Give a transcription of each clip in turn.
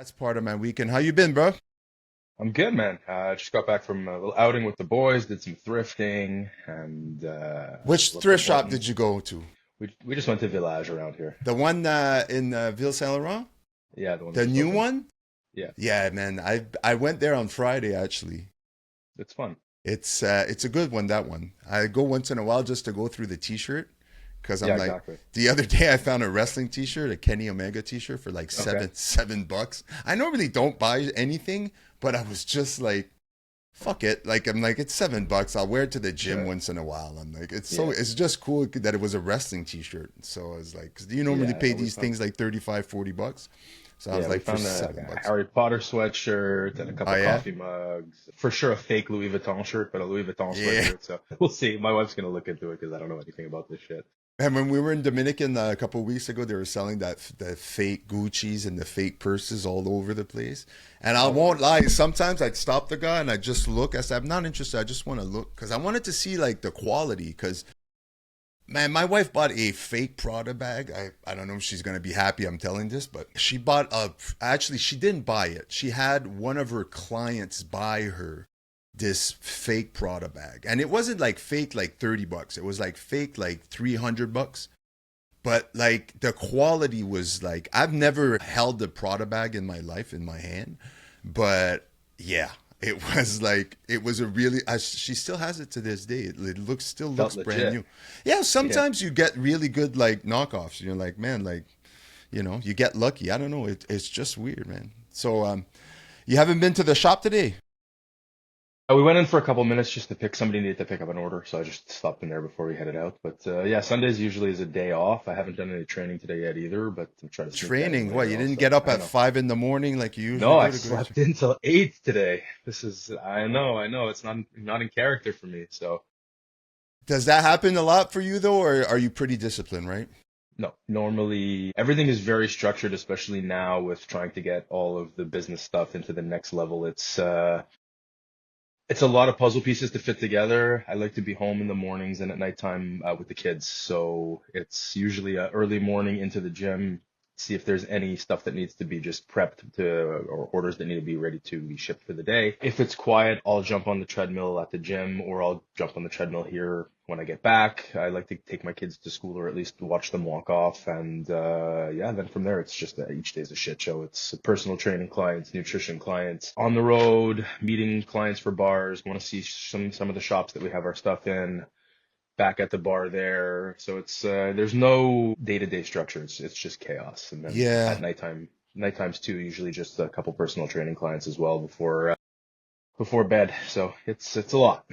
That's part of my weekend. How you been, bro? I'm good, man. Just got back from a little outing with the boys, did some thrifting, and Which looked at thrift shop one. did you go to? We just went to Village around here. The one in Ville Saint Laurent? Yeah, the one that The just new opened. one? Yeah, Yeah, man. I went there on Friday actually. it's fun. It's a good one, that one. I go once in a while just to go through the t-shirt because I'm Yeah, like exactly. the other day I found a wrestling t-shirt, a Kenny Omega t-shirt for like Okay. seven bucks. I normally don't buy anything, but I was just like fuck it. Like I'm like it's $7. I'll wear it to the gym Sure. once in a while. I'm like Yeah. it's just cool that it was a wrestling t-shirt. So I was like, cause you normally Yeah. pay No, we these found. things like 35, $40. So I was Yeah, we like for found seven a bucks. Harry Potter sweatshirt and a Oh couple yeah? coffee mugs. For sure, a fake Louis Vuitton shirt, but a Louis Vuitton Yeah. sweatshirt. So we'll see. My wife's gonna look into it because I don't know anything about this shit. And when we were in Dominican a couple of weeks ago, they were selling the fake Gucci's and the fake purses all over the place. And I Oh won't wow. lie, sometimes I'd stop the guy and I just look. I said, I'm not interested. I just want to look because I wanted to see like the quality. Because man, my wife bought a fake Prada bag. I don't know if she's gonna be happy I'm telling this, but she bought a. Actually, she didn't buy it. She had one of her clients buy her this fake Prada bag. And it wasn't like fake like $30. It was like fake like $300. But like the quality was like I've never held a Prada bag in my life in my hand, but yeah, it was like it was a really. She still has it to this day. It looks still Felt looks brand legit. new. Yeah, Yeah. sometimes you get really good like knockoffs. You're like, man, like you get lucky. I don't know. It's just weird, man. So you haven't been to the shop today? We went in for a couple minutes just to pick somebody needed to pick up an order, so I just stopped in there before we headed out. But yeah, Sundays usually is a day off. I haven't done any training today yet either, but I'm trying to sneak that in Training? What? You later didn't also. get up I at know. 5 in the morning like you usually No, I do to go to? slept until 8 today. This is I know it's not in character for me. So Does that happen a lot for you though, or are you pretty disciplined? Right? no, normally everything is very structured, especially now with trying to get all of the business stuff into the next level. It's a lot of puzzle pieces to fit together. I like to be home in the mornings and at nighttime with the kids. So it's usually a early morning into the gym, see if there's any stuff that needs to be just prepped to, or orders that need to be ready to be shipped for the day. If it's quiet, I'll jump on the treadmill at the gym or I'll jump on the treadmill here when I get back. I like to take my kids to school or at least watch them walk off. And yeah, then from there, it's just each day's a shit show. It's personal training clients, nutrition clients, on the road, meeting clients for bars, want to see some of the shops that we have our stuff in, back at the bar there. So it's there's no day-to-day structure. It's just chaos. And then Yeah. at nighttimes too, usually just a couple personal training clients as well before bed. So it's a lot.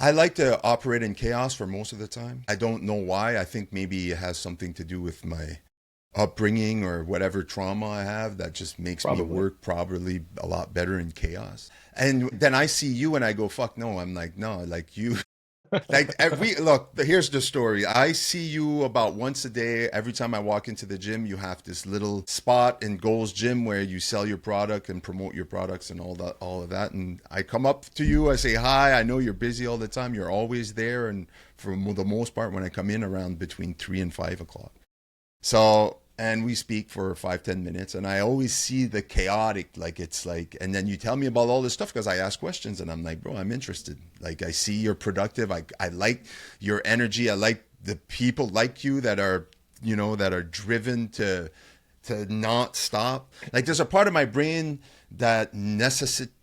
I like to operate in chaos for most of the time. I don't know why. I think maybe it has something to do with my upbringing or whatever trauma I have that just makes me Probably. work probably a lot better in chaos. And then I see you and I go, fuck no. I'm like, no, like you. Like every look, here's the story. I see you about once a day. Every time I walk into the gym, you have this little spot in Gold's Gym where you sell your product and promote your products and all of that. And I come up to you, I say hi. I know you're busy all the time. You're always there, and for the most part, when I come in around between 3 and 5 o'clock. So, and we speak for 5, 10 minutes, and I always see the chaotic, like it's like, and then you tell me about all this stuff because I ask questions, and I'm like, bro, I'm interested. Like I see you're productive. I like your energy. I like the people like you that are, that are driven to not stop. Like there's a part of my brain that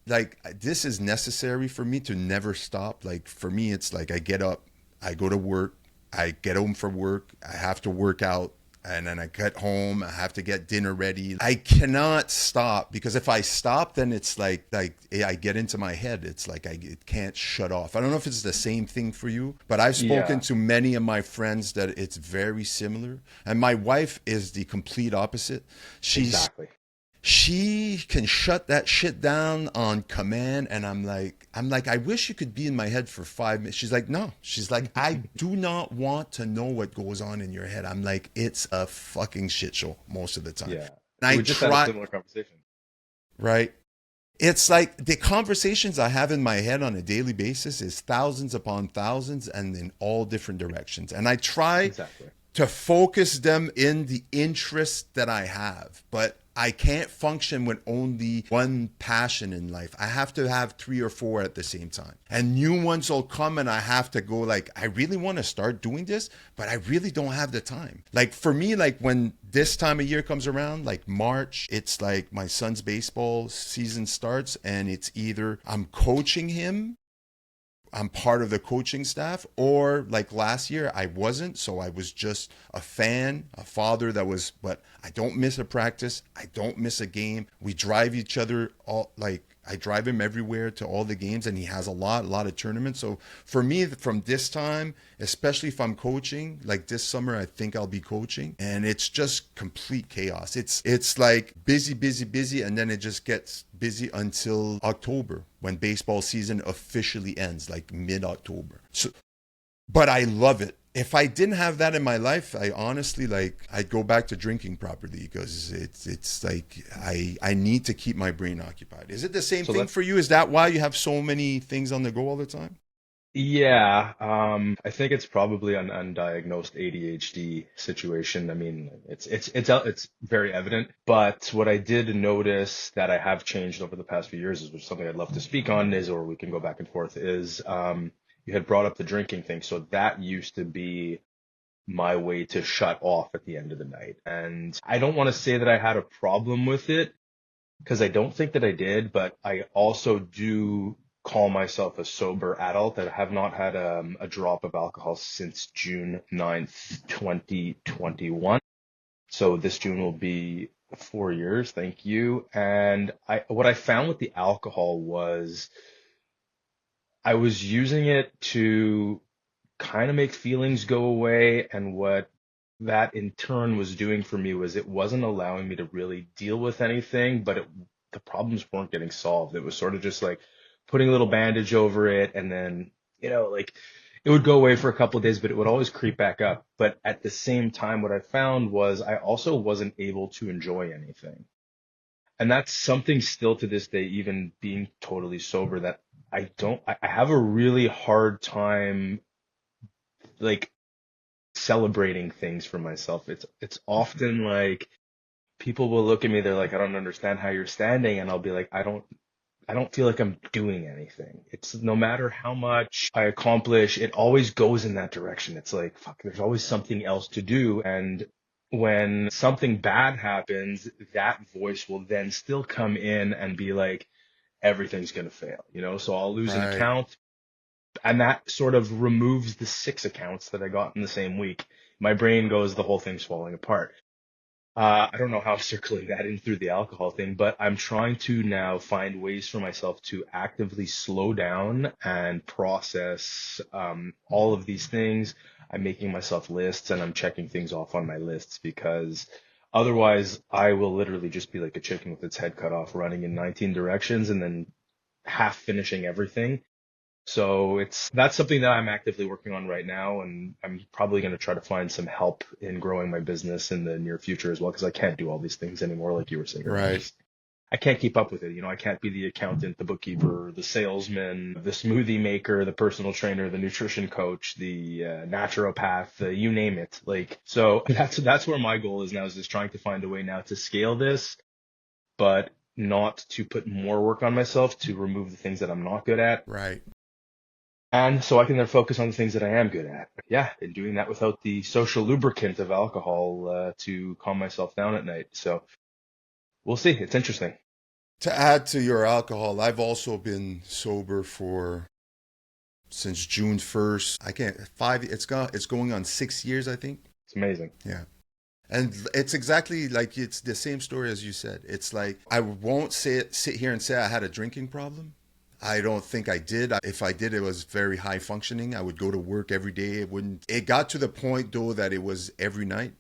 like this is necessary for me to never stop. Like for me, it's like I get up, I go to work, I get home from work, I have to work out, and then I get home, I have to get dinner ready. I cannot stop because if I stop, then it's like I get into my head. It's like it can't shut off. I don't know if it's the same thing for you, but I've spoken Yeah, to many of my friends that it's very similar. And my wife is the complete opposite. She's exactly. she can shut that shit down on command, and I'm like I wish you could be in my head for 5 minutes. She's like, no. She's like, I do not want to know what goes on in your head. I'm like, it's a fucking shit show most of the time. Yeah. And I We just had a try, similar conversation. right? It's like the conversations I have in my head on a daily basis is thousands upon thousands and in all different directions. And I try Exactly. to focus them in the interest that I have. But I can't function with only one passion in life. I have to have three or four at the same time. And new ones will come and I have to go like, I really want to start doing this, but I really don't have the time. Like for me, like when this time of year comes around, like March, it's like my son's baseball season starts and it's either I'm coaching him, I'm part of the coaching staff, or like last year I wasn't, so I was just a fan, a father that was, but I don't miss a practice, I don't miss a game. We drive each other all, like I drive him everywhere to all the games, and he has a lot of tournaments. So for me, from this time, especially if I'm coaching, like this summer, I think I'll be coaching, and it's just complete chaos. It's like busy, and then it just gets busy until October when baseball season officially ends, like mid-October. So, but I love it. If I didn't have that in my life, I honestly like I'd go back to drinking properly because it's like I need to keep my brain occupied. Is it the same So thing that, for you? Is that why you have so many things on the go all the time? yeah, I think it's probably an undiagnosed ADHD situation. I mean, it's very evident. But what I did notice that I have changed over the past few years is, which is something I'd love to speak on, is, or we can go back and forth, is you had brought up the drinking thing. So that used to be my way to shut off at the end of the night. And I don't want to say that I had a problem with it because I don't think that I did, but I also do call myself a sober adult. I have not had a drop of alcohol since June 9th, 2021. So this June will be 4 years. Thank you. And what I found with the alcohol was I was using it to kind of make feelings go away. And what that in turn was doing for me was it wasn't allowing me to really deal with anything, but the problems weren't getting solved. It was sort of just like putting a little bandage over it. And then, like it would go away for a couple of days, but it would always creep back up. But at the same time, what I found was I also wasn't able to enjoy anything. And that's something still to this day, even being totally sober, that I have a really hard time like celebrating things for myself. It's often like people will look at me, they're like, I don't understand how you're standing, and I'll be like, I don't feel like I'm doing anything. It's no matter how much I accomplish, it always goes in that direction. It's like, fuck, there's always something else to do. And when something bad happens, that voice will then still come in and be like, everything's gonna fail. So I'll lose an Right. account, and that sort of removes the 6 accounts that I got in the same week. My brain goes, the whole thing's falling apart. I don't know how I'm circling that in through the alcohol thing, but I'm trying to now find ways for myself to actively slow down and process all of these things. I'm making myself lists and I'm checking things off on my lists because otherwise I will literally just be like a chicken with its head cut off, running in 19 directions and then half finishing everything. So that's something that I'm actively working on right now, and I'm probably going to try to find some help in growing my business in the near future as well, because I can't do all these things anymore, like you were saying earlier. Right. I can't keep up with it. I can't be the accountant, the bookkeeper, the salesman, the smoothie maker, the personal trainer, the nutrition coach, the naturopath, you name it. Like, so that's where my goal is now, is just trying to find a way now to scale this, but not to put more work on myself, to remove the things that I'm not good at, Right. and so I can then focus on the things that I am good at. Yeah, and doing that without the social lubricant of alcohol to calm myself down at night. So we'll see. It's interesting. To add to your alcohol, I've also been sober for since June 1st. I can't five. It's going on 6 years, I think. It's amazing. Yeah. And it's exactly like it's the same story as you said. It's like I won't sit here and say I had a drinking problem. I don't think I did. If I did, it was very high functioning. I would go to work every day. It wouldn't. It got to the point though that it was every night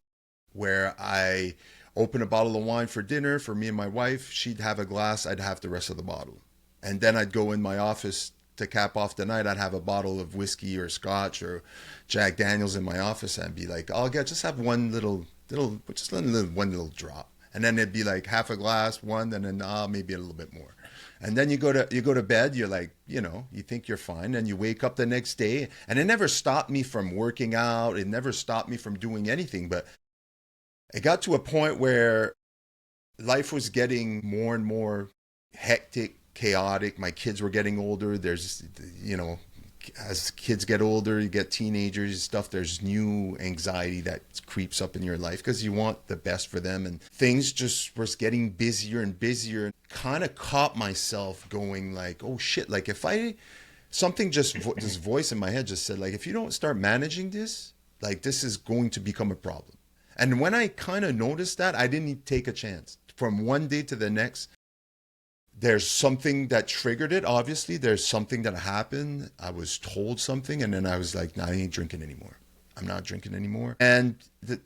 where I open a bottle of wine for dinner for me and my wife. She'd have a glass. I'd have the rest of the bottle, and then I'd go in my office to cap off the night. I'd have a bottle of whiskey or scotch or Jack Daniels in my office and be like, "I'll just have one one little drop," and then it'd be like half a glass, one, and then maybe a little bit more. And then you go to bed, you're like, you think you're fine, and you wake up the next day, and it never stopped me from working out, it never stopped me from doing anything, but it got to a point where life was getting more and more hectic, chaotic. My kids were getting older. There's, you know, as kids get older, you get teenagers and stuff. There's new anxiety that creeps up in your life because you want the best for them. And things just was getting busier and busier. Kind of caught myself going like, oh shit, like if I, something just, this voice in my head just said like, if you don't start managing this, like this is going to become a problem. And when I kind of noticed that, I didn't take a chance. From one day to the next, there's something that triggered it. Obviously, there's something that happened. I was told something, and then I was like, "No, I ain't drinking anymore. I'm not drinking anymore." And the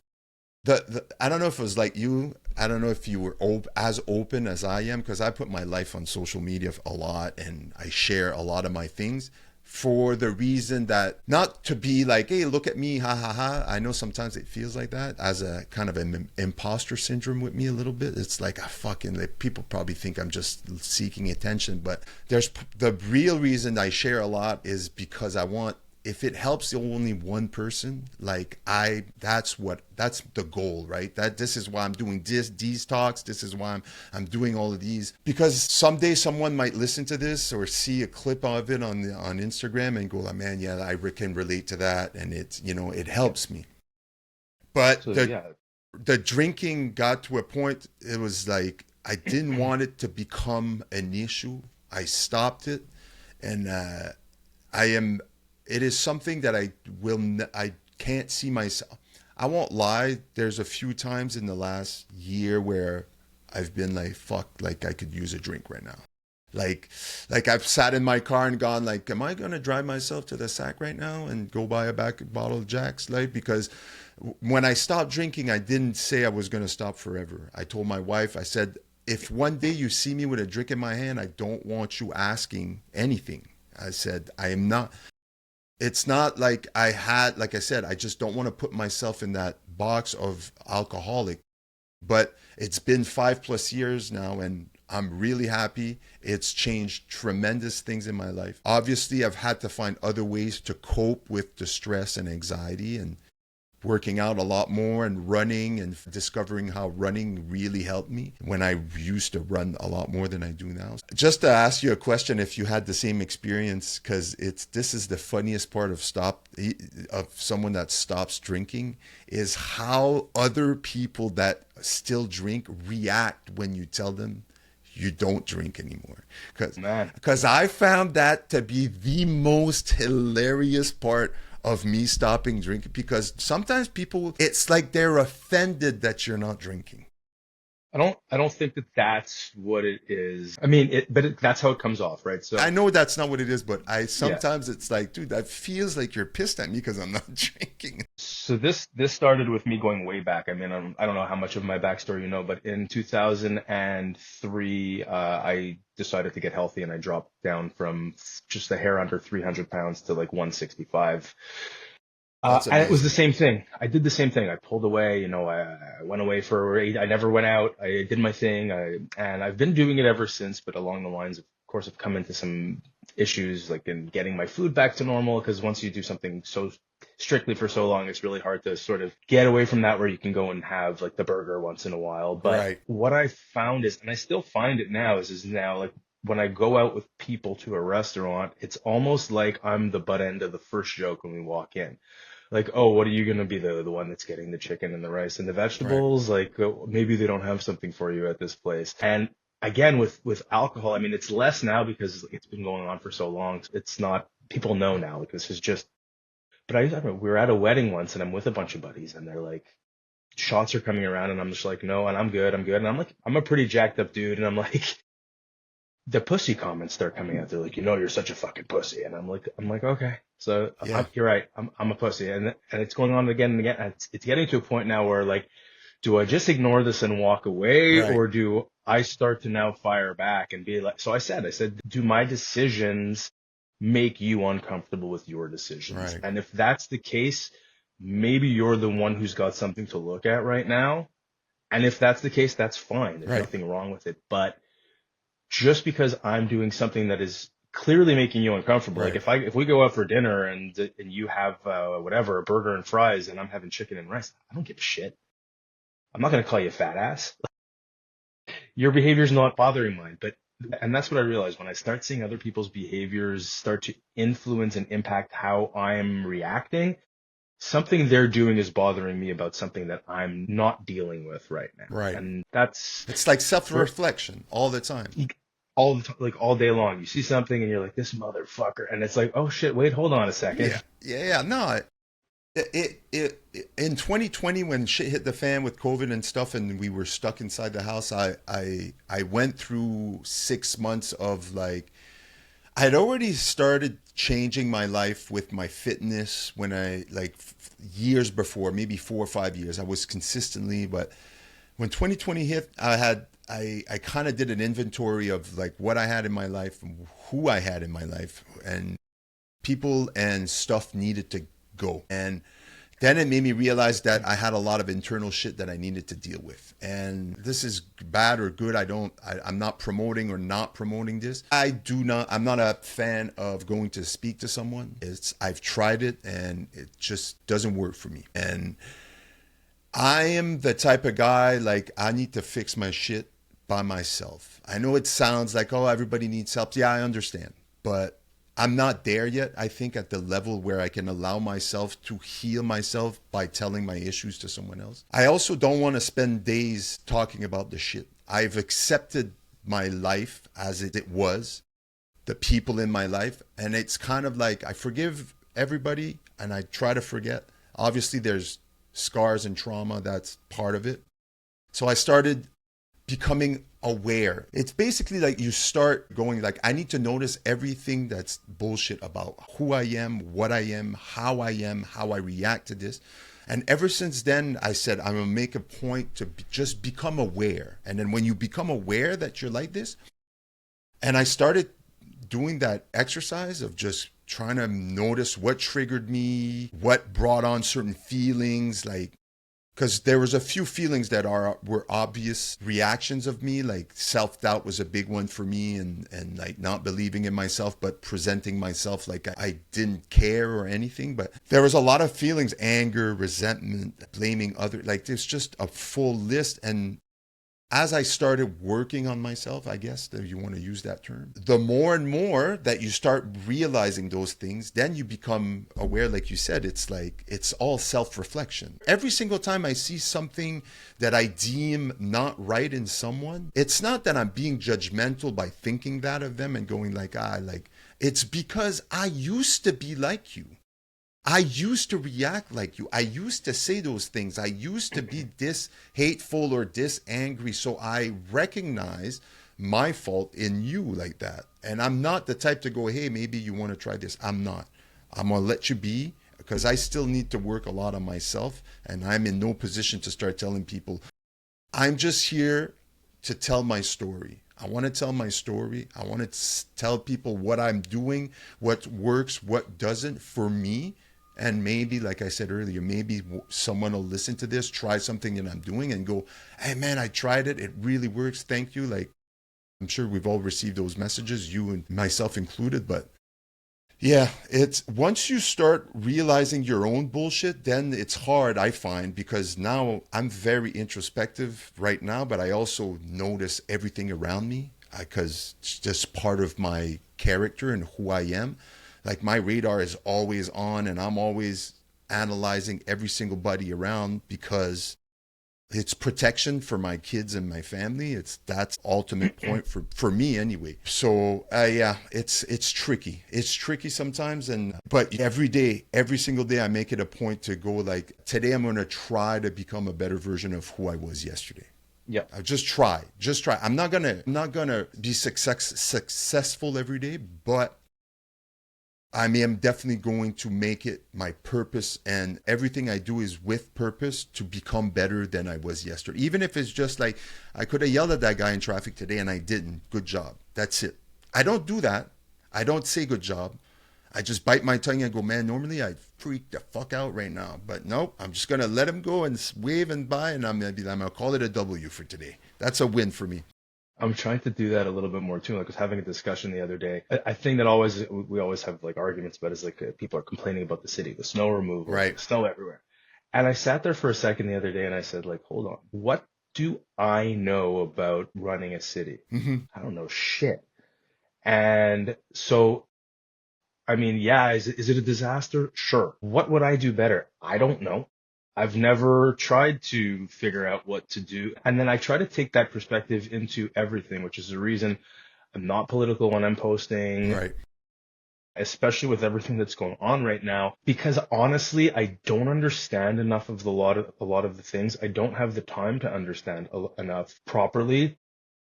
I don't know if it was like you. I don't know if you were as open as I am, because I put my life on social media a lot, and I share a lot of my things for the reason that not to be like, hey, look at me, ha ha ha. I know sometimes it feels like that as a kind of an imposter syndrome with me a little bit. It's like, I fucking, like, people probably think I'm just seeking attention, but there's the real reason I share a lot is because I want, if it helps only one person, like that's the goal, right? That this is why I'm doing these talks. This is why I'm doing all of these, because someday someone might listen to this or see a clip of it on Instagram and go, oh, man, yeah, I can relate to that, and it's, you know, it helps me. But So yeah, the drinking got to a point. It was like I didn't want it to become an issue. I stopped it, and I am. It is something that I can't see myself. I won't lie. There's a few times in the last year where I've been like, fuck, like I could use a drink right now. Like I've sat in my car and gone like, am I going to drive myself to the sack right now and go buy a back bottle of Jack's? Like, because when I stopped drinking, I didn't say I was going to stop forever. I told my wife, I said, if one day you see me with a drink in my hand, I don't want you asking anything. I said, I am not. It's not like I had, like I said, I just don't want to put myself in that box of alcoholic. But it's been 5+ years now, and I'm really happy. It's changed tremendous things in my life. Obviously, I've had to find other ways to cope with the stress and anxiety, and working out a lot more and running, and discovering how running really helped me when I used to run a lot more than I do now. Just to ask you a question, if you had the same experience, because this is the funniest part of someone that stops drinking, is how other people that still drink react when you tell them you don't drink anymore. man. Because I found that to be the most hilarious part of me stopping drinking, because sometimes people, it's like they're offended that you're not drinking. I don't think that that's what it is. I mean, that's how it comes off, right? I So know that's not what it is, but I yeah. sometimes it's like, dude, that feels like you're pissed at me because I'm not drinking. So this started with me going way back. I mean, I don't know how much of my backstory you know, but in 2003, I decided to get healthy, and I dropped down from just a hair under 300 pounds to like 165. That's And it was the amazing. same thing. I did the same thing. I pulled away, I went away for 8. I never went out. I did my thing. And I've been doing it ever since, but along the lines, of course, I've come into some issues like in getting my food back to normal. Because once you do something so strictly for so long, it's really hard to sort of get away from that, where you can go and have like the burger once in a while. But Right, what I found is, and I still find it now, is now like when I go out with people to a restaurant, it's almost like I'm the butt end of the first joke when we walk in. Like, oh, what are you gonna be, the one that's getting the chicken and the rice and the right, vegetables? Like, maybe they don't have something for you at this place. And again, with alcohol, I mean, it's less now because it's been going on for so long. It's not, people know now. Like, this is just. But I remember we were at a wedding once, and I'm with a bunch of buddies, and they're like, shots are coming around, and I'm just like, no, and I'm good, I'm good, and I'm like, I'm a pretty jacked up dude, and I'm like, the pussy comments start coming out. They're like, you're such a fucking pussy, and I'm like, okay, so yeah, you're right, I'm a pussy, and it's going on again and again. And it's getting to a point now where like, do I just ignore this and walk away, right, or do I start to now fire back and be like, so I said, do my decisions make you uncomfortable with your decisions? right, And if that's the case, maybe you're the one who's got something to look at right now. And if that's the case, that's fine. There's right, nothing wrong with it. But just because I'm doing something that is clearly making you uncomfortable, like right, if we go out for dinner and you have whatever, a burger and fries, and I'm having chicken and rice, I don't give a shit. I'm not gonna call you a fat ass. your behavior's not bothering mine. And that's what I realized when I start seeing other people's behaviors start to influence and impact how I'm reacting. Something they're doing is bothering me about something that I'm not dealing with right now. Right. And that's It's like for self-reflection all the time. all the time, like all day long. You see something and you're like, this motherfucker. And it's like, oh shit, wait, hold on a second. Yeah. No, in 2020 when shit hit the fan with COVID and stuff, and we were stuck inside the house, I went through 6 months of like, I'd already started changing my life with my fitness when I like years before, maybe 4 or 5 years. I was consistently, but when 2020 hit, I kind of did an inventory of like what I had in my life, who I had in my life, and people and stuff needed to go. And then it made me realize that I had a lot of internal shit that I needed to deal with. And this is bad or good. I'm not promoting or not promoting this. I'm not a fan of going to speak to someone. I've tried it and it just doesn't work for me. And I am the type of guy, like, I need to fix my shit by myself. I know it sounds like, oh, everybody needs help. Yeah, I understand. But I'm not there yet, I think, at the level where I can allow myself to heal myself by telling my issues to someone else. I also don't want to spend days talking about the shit. I've accepted my life as it was, the people in my life, and it's kind of like I forgive everybody and I try to forget. Obviously, there's scars and trauma, that's part of it. So I started becoming aware. It's basically like you start going like, I need to notice everything that's bullshit about who I am, what I am, how I react to this. And ever since then, I said, I'm going to make a point to just become aware. And then when you become aware that you're like this, and I started doing that exercise of just trying to notice what triggered me, what brought on certain feelings, like, because there was a few feelings that were obvious reactions of me, like self-doubt was a big one for me, and like not believing in myself, but presenting myself like I didn't care or anything. But there was a lot of feelings, anger, resentment, blaming others, like there's just a full list. And as I started working on myself, I guess if you want to use that term, the more and more that you start realizing those things, then you become aware, like you said, it's like, it's all self-reflection. Every single time I see something that I deem not right in someone, it's not that I'm being judgmental by thinking that of them and going like, it's because I used to be like you. I used to react like you. I used to say those things. I used to be this hateful or this angry. So I recognize my fault in you like that. And I'm not the type to go, hey, maybe you want to try this. I'm not. I'm going to let you be, because I still need to work a lot on myself. And I'm in no position to start telling people. I'm just here to tell my story. I want to tell my story. I want to tell people what I'm doing, what works, what doesn't for me. And maybe, like I said earlier, maybe someone will listen to this, try something that I'm doing and go, hey man, I tried it. It really works. Thank you. Like, I'm sure we've all received those messages, you and myself included. But yeah, it's once you start realizing your own bullshit, then it's hard, I find, because now I'm very introspective right now, but I also notice everything around me because it's just part of my character and who I am. Like my radar is always on and I'm always analyzing every single buddy around because it's protection for my kids and my family. That's ultimate point for me anyway. So yeah, it's tricky. It's tricky sometimes. But every day, every single day I make it a point to go like, today I'm going to try to become a better version of who I was yesterday. Yeah. I just try. I'm not going to be successful every day, but I am definitely going to make it my purpose, and everything I do is with purpose to become better than I was yesterday. Even if it's just like, I could have yelled at that guy in traffic today and I didn't. Good job. That's it. I don't do that. I don't say good job. I just bite my tongue and go, man, normally I'd freak the fuck out right now. But nope, I'm just going to let him go and wave and bye, and I'm going to call it a W for today. That's a win for me. I'm trying to do that a little bit more too. Like I was having a discussion the other day. I think that we always have like arguments about is like people are complaining about the city, the snow removal, right? Snow everywhere. And I sat there for a second the other day and I said like, hold on, what do I know about running a city? Hmm. I don't know shit. And so, I mean, yeah, is it a disaster? Sure. What would I do better? I don't know. I've never tried to figure out what to do. And then I try to take that perspective into everything, which is the reason I'm not political when I'm posting, Right. especially with everything that's going on right now, because honestly, I don't understand enough of a lot of the things. I don't have the time to understand enough properly.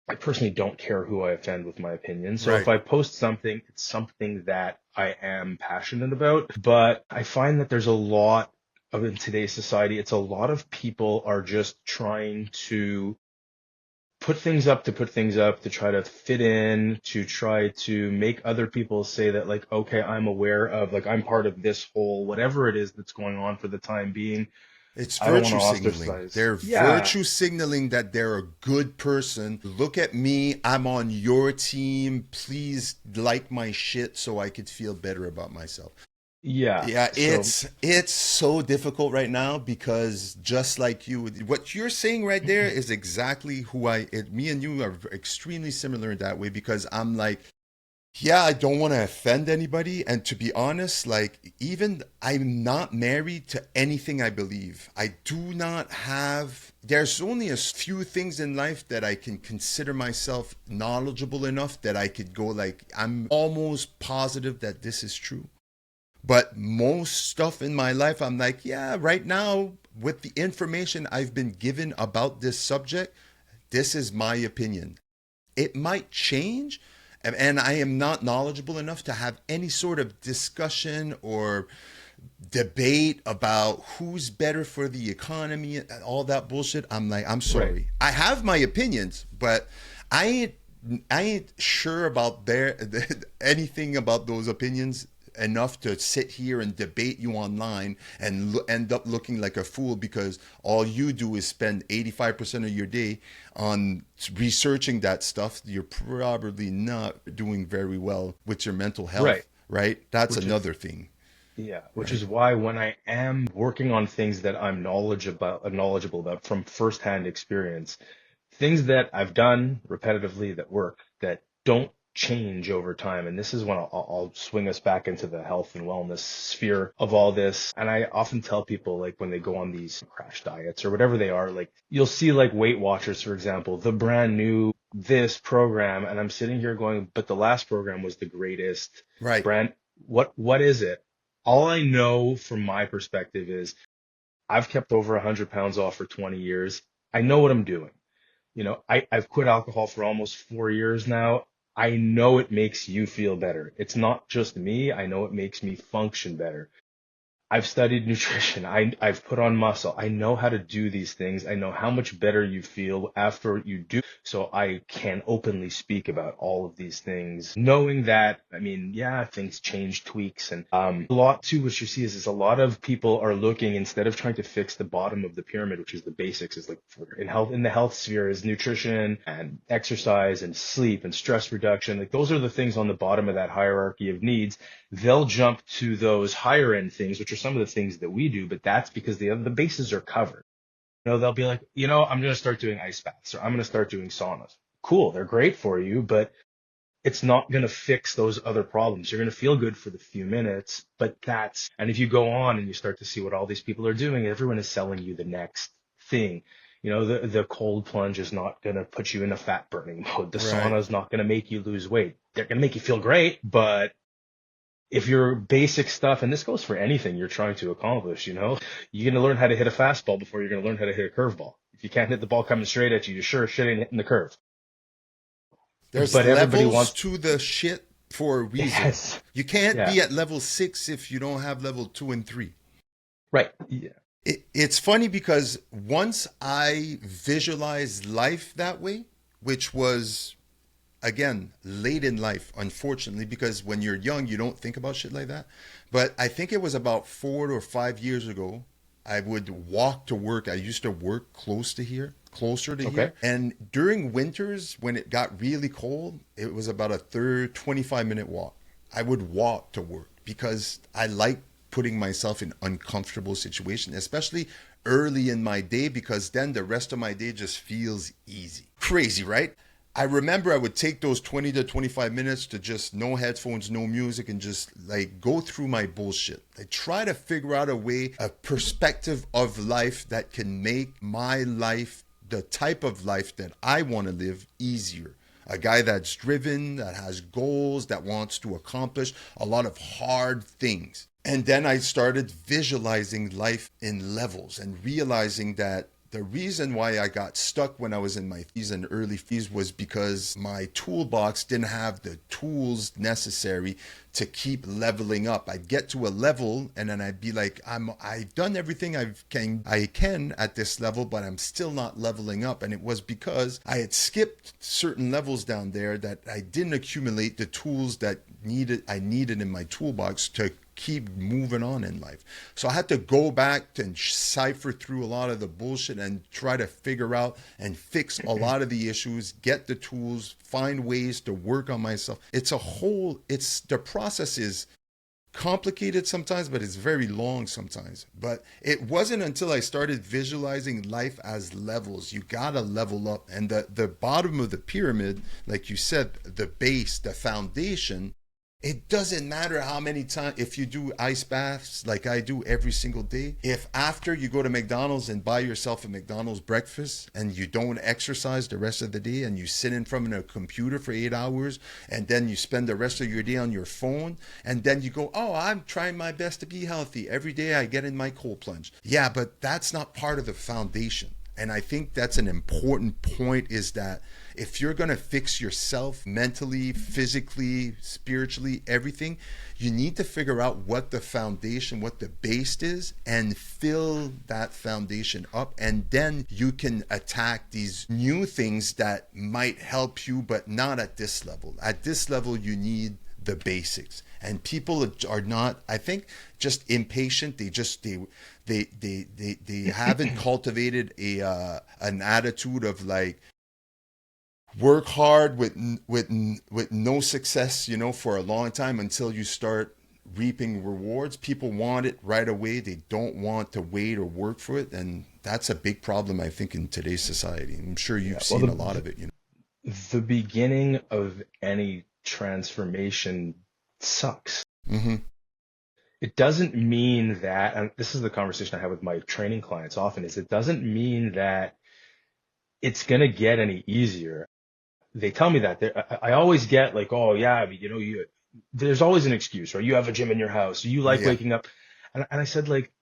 I personally don't care who I offend with my opinion. So if Right. I post something, it's something that I am passionate about. But I find that there's a lot of in today's society, it's a lot of people are just trying to put things up, to try to fit in, to try to make other people say that, like, okay, I'm aware of, like, I'm part of this whole whatever it is that's going on for the time being. It's I don't want to virtue signaling. ostracize. They're Yeah. virtue signaling that they're a good person. Look at me. I'm on your team. Please like my shit so I could feel better about myself. Yeah. Yeah, So, it's so difficult right now because just like you, what you're saying right there is exactly who me and you are extremely similar in that way because I'm like, yeah, I don't want to offend anybody. And to be honest, like, even I'm not married to anything I believe. I do not have, there's only a few things in life that I can consider myself knowledgeable enough that I could go, like, I'm almost positive that this is true. But most stuff in my life, I'm like, yeah, right now, with the information I've been given about this subject, this is my opinion. It might change, and I am not knowledgeable enough to have any sort of discussion or debate about who's better for the economy and all that bullshit. I'm like, I'm right. sorry. I have my opinions, but I ain't I ain't sure about anything about those opinions enough to sit here and debate you online and end up looking like a fool because all you do is spend 85% of your day on researching that stuff. You're probably not doing very well with your mental Right. health, right? That's Which is another thing, Yeah, which right? is why when I am working on things that I'm knowledgeable about from firsthand experience, things that I've done repetitively that work, that don't change over time. And this is when I'll swing us back into the health and wellness sphere of all this. And I often tell people, like, when they go on these crash diets or whatever they are, like, you'll see, like, Weight Watchers, for example, the brand new this program. And I'm sitting here going, but the last program was the greatest Right. brand. What is it? All I know from my perspective is I've kept over 100 pounds off for 20 years. I know what I'm doing. I've quit alcohol for almost 4 years now. I know it makes you feel better. It's not just me. I know it makes me function better. I've studied nutrition. I've put on muscle. I know how to do these things. I know how much better you feel after you do. So I can openly speak about all of these things, knowing that, I mean, yeah, things change, tweaks, and a lot too, what you see is a lot of people are looking, instead of trying to fix the bottom of the pyramid, which is the basics, is like in the health sphere is nutrition and exercise and sleep and stress reduction. Like, those are the things on the bottom of that hierarchy of needs. They'll jump to those higher end things, which are some of the things that we do, but that's because the bases are covered. They'll be like, I'm going to start doing ice baths or I'm going to start doing saunas. Cool. They're great for you, but it's not going to fix those other problems. You're going to feel good for the few minutes, and if you go on and you start to see what all these people are doing, everyone is selling you the next thing. The cold plunge is not going to put you in a fat burning mode. The Right. sauna is not going to make you lose weight. They're going to make you feel great, but if your basic stuff, and this goes for anything you're trying to accomplish, you're going to learn how to hit a fastball before you're going to learn how to hit a curveball. If you can't hit the ball coming straight at you, you sure as shit ain't hitting the curve. There's But everybody levels wants, to the shit for a reason. yes, You can't yeah, be at level 6 if you don't have level 2 and 3. right, yeah, It's funny because once I visualized life that way, which was again late in life, unfortunately, because when you're young, you don't think about shit like that. But I think it was about 4 or 5 years ago. I would walk to work. I used to work closer to okay, here. And during winters, when it got really cold, it was about a 25-minute walk. I would walk to work because I like putting myself in uncomfortable situations, especially early in my day because then the rest of my day just feels easy. Crazy, right? I remember I would take those 20 to 25 minutes to just no headphones, no music, and just like go through my bullshit. I try to figure out a way, a perspective of life that can make my life, the type of life that I want to live, easier. A guy that's driven, that has goals, that wants to accomplish a lot of hard things. And then I started visualizing life in levels and realizing that the reason why I got stuck when I was in my fees and early fees was because my toolbox didn't have the tools necessary to keep leveling up. I'd get to a level and then I'd be like, I've done everything I can at this level, but I'm still not leveling up. And it was because I had skipped certain levels down there that I didn't accumulate the tools that I needed in my toolbox to keep moving on in life. So I had to go back and cipher through a lot of the bullshit and try to figure out and fix a lot of the issues, get the tools, find ways to work on myself. The process is complicated sometimes, but it's very long sometimes. But it wasn't until I started visualizing life as levels. You gotta level up. And the bottom of the pyramid, like you said, the base, the foundation, it doesn't matter how many times, if you do ice baths like I do every single day, if after you go to McDonald's and buy yourself a McDonald's breakfast and you don't exercise the rest of the day and you sit in front of a computer for 8 hours and then you spend the rest of your day on your phone and then you go, oh, I'm trying my best to be healthy. Every day I get in my cold plunge. Yeah, but that's not part of the foundation. And I think that's an important point, is that if you're going to fix yourself mentally, physically, spiritually, everything, you need to figure out what the foundation, what the base is, and fill that foundation up. And then you can attack these new things that might help you, but not at this level. At this level, you need the basics. And people are not, I think, just impatient. They haven't cultivated an attitude of like work hard with no success, for a long time until you start reaping rewards. People want it right away. They don't want to wait or work for it, and that's a big problem, I think, in today's society. I'm sure you've seen a lot of it. The beginning of any transformation sucks. Mm-hmm. It doesn't mean that, and this is the conversation I have with my training clients often, is it doesn't mean that it's going to get any easier. They tell me that. I always get like, oh yeah, but there's always an excuse, or you have a gym in your house, or you like waking up. And I said, like,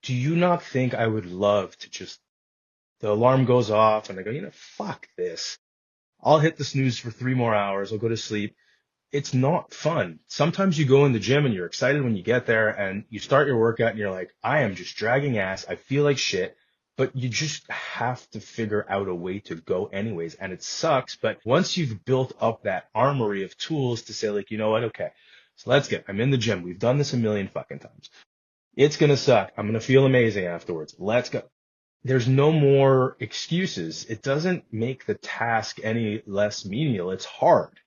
do you not think I would love to just, the alarm goes off and I go, fuck this. I'll hit the snooze for 3 more hours. I'll go to sleep. It's not fun. Sometimes you go in the gym and you're excited when you get there and you start your workout and you're like, I am just dragging ass. I feel like shit, but you just have to figure out a way to go anyways. And it sucks. But once you've built up that armory of tools to say, like, you know what? Okay, so let's get, I'm in the gym. We've done this a million fucking times. It's going to suck. I'm going to feel amazing afterwards. Let's go. There's no more excuses. It doesn't make the task any less menial. It's hard.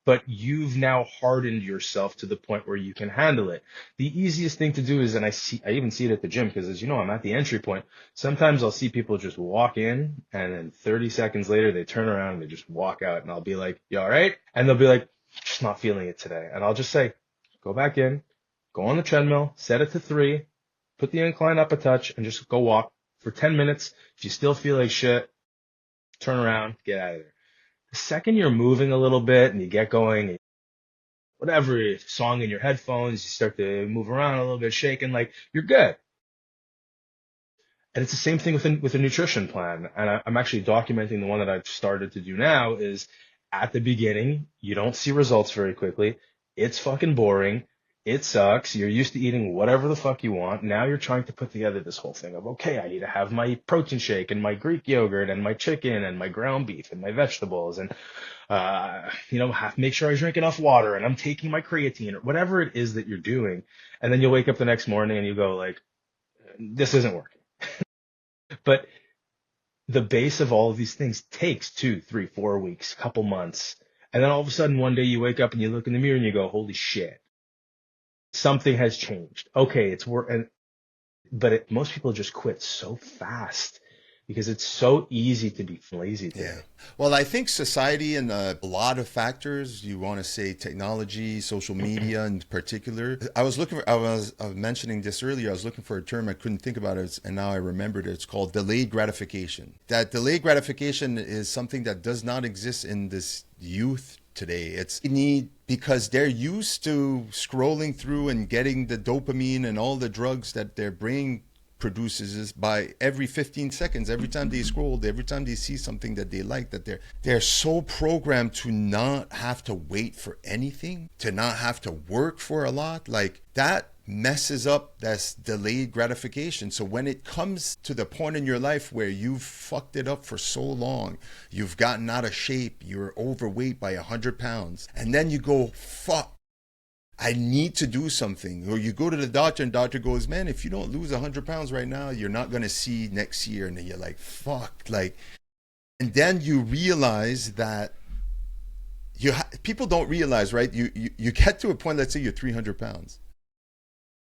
But you've now hardened yourself to the point where you can handle it. The easiest thing to do is, and I even see it at the gym, because as you know, I'm at the entry point. Sometimes I'll see people just walk in and then 30 seconds later they turn around and they just walk out, and I'll be like, you all right? And they'll be like, just not feeling it today. And I'll just say, go back in, go on the treadmill, set it to 3, put the incline up a touch, and just go walk for 10 minutes. If you still feel like shit, turn around, get out of there. The second you're moving a little bit and you get going, whatever song in your headphones, you start to move around a little bit, shaking, like, you're good. And it's the same thing with a nutrition plan. And I'm actually documenting the one that I've started to do now. Is at the beginning, you don't see results very quickly. It's fucking boring. It sucks. You're used to eating whatever the fuck you want. Now you're trying to put together this whole thing of, okay, I need to have my protein shake and my Greek yogurt and my chicken and my ground beef and my vegetables and, make sure I drink enough water and I'm taking my creatine or whatever it is that you're doing. And then you wake up the next morning and you go like, this isn't working. But the base of all of these things takes 2, 3, 4 weeks, couple months. And then all of a sudden one day you wake up and you look in the mirror and you go, holy shit. Something has changed. Okay, it's work. And But most people just quit so fast because it's so easy to be lazy Yeah. today. Well, I think society and a lot of factors, you want to say technology, social media in particular. I was mentioning this earlier. I was looking for a term. I couldn't think about it. And now I remembered it. It's called delayed gratification. That delayed gratification is something that does not exist in this youth today. It's need because they're used to scrolling through and getting the dopamine and all the drugs that their brain produces is by every 15 seconds, every time they scroll, every time they see something that they like, that they're so programmed to not have to wait for anything, to not have to work for a lot. Like that messes up that's delayed gratification. So when it comes to the point in your life where you've fucked it up for so long, you've gotten out of shape, you're overweight by 100 pounds, and then you go, fuck, I need to do something. Or you go to the doctor and doctor goes, man, if you don't lose 100 pounds right now, you're not going to see next year. And then you're like, fuck. Like, and then you realize that people don't realize, right? You get to a point, let's say you're 300 pounds.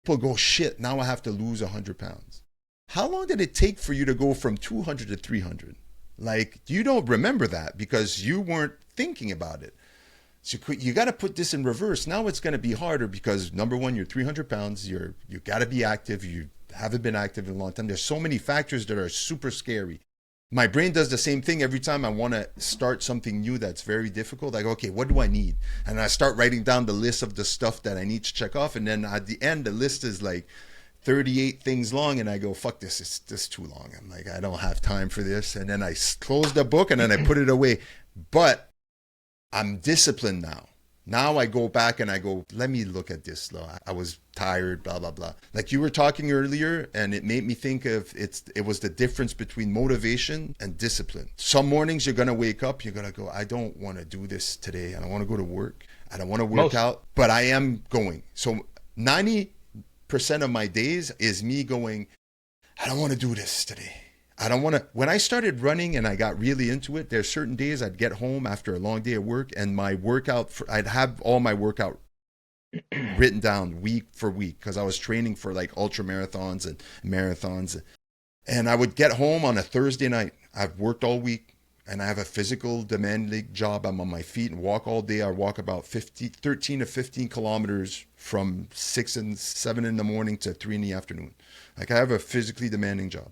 People go, shit, now I have to lose 100 pounds. How long did it take for you to go from 200 to 300? Like, you don't remember that because you weren't thinking about it. So you got to put this in reverse. Now it's going to be harder because number one, you're 300 pounds. You got to be active. You haven't been active in a long time. There's so many factors that are super scary. My brain does the same thing every time I want to start something new that's very difficult. I go, okay, what do I need? And I start writing down the list of the stuff that I need to check off. And then at the end, the list is like 38 things long. And I go, fuck this. It's just too long. I'm like, I don't have time for this. And then I close the book and then I put it away. But I'm disciplined now. Now I go back and I go, let me look at this. I was tired, blah, blah, blah. Like you were talking earlier, and it made me think of it was the difference between motivation and discipline. Some mornings you're going to wake up, you're going to go, I don't want to do this today. I don't want to go to work. I don't want to work Most. out, but I am going. So 90% of my days is me going, I don't want to do this today. I don't want to. When I started running and I got really into it, there's certain days I'd get home after a long day of work and my I'd have all my workout written down week for week because I was training for like ultra marathons and marathons. And I would get home on a Thursday night. I've worked all week and I have a physical demanding job. I'm on my feet and walk all day. I walk about 13 to 15 kilometers from 6 and 7 in the morning to 3 in the afternoon. Like I have a physically demanding job.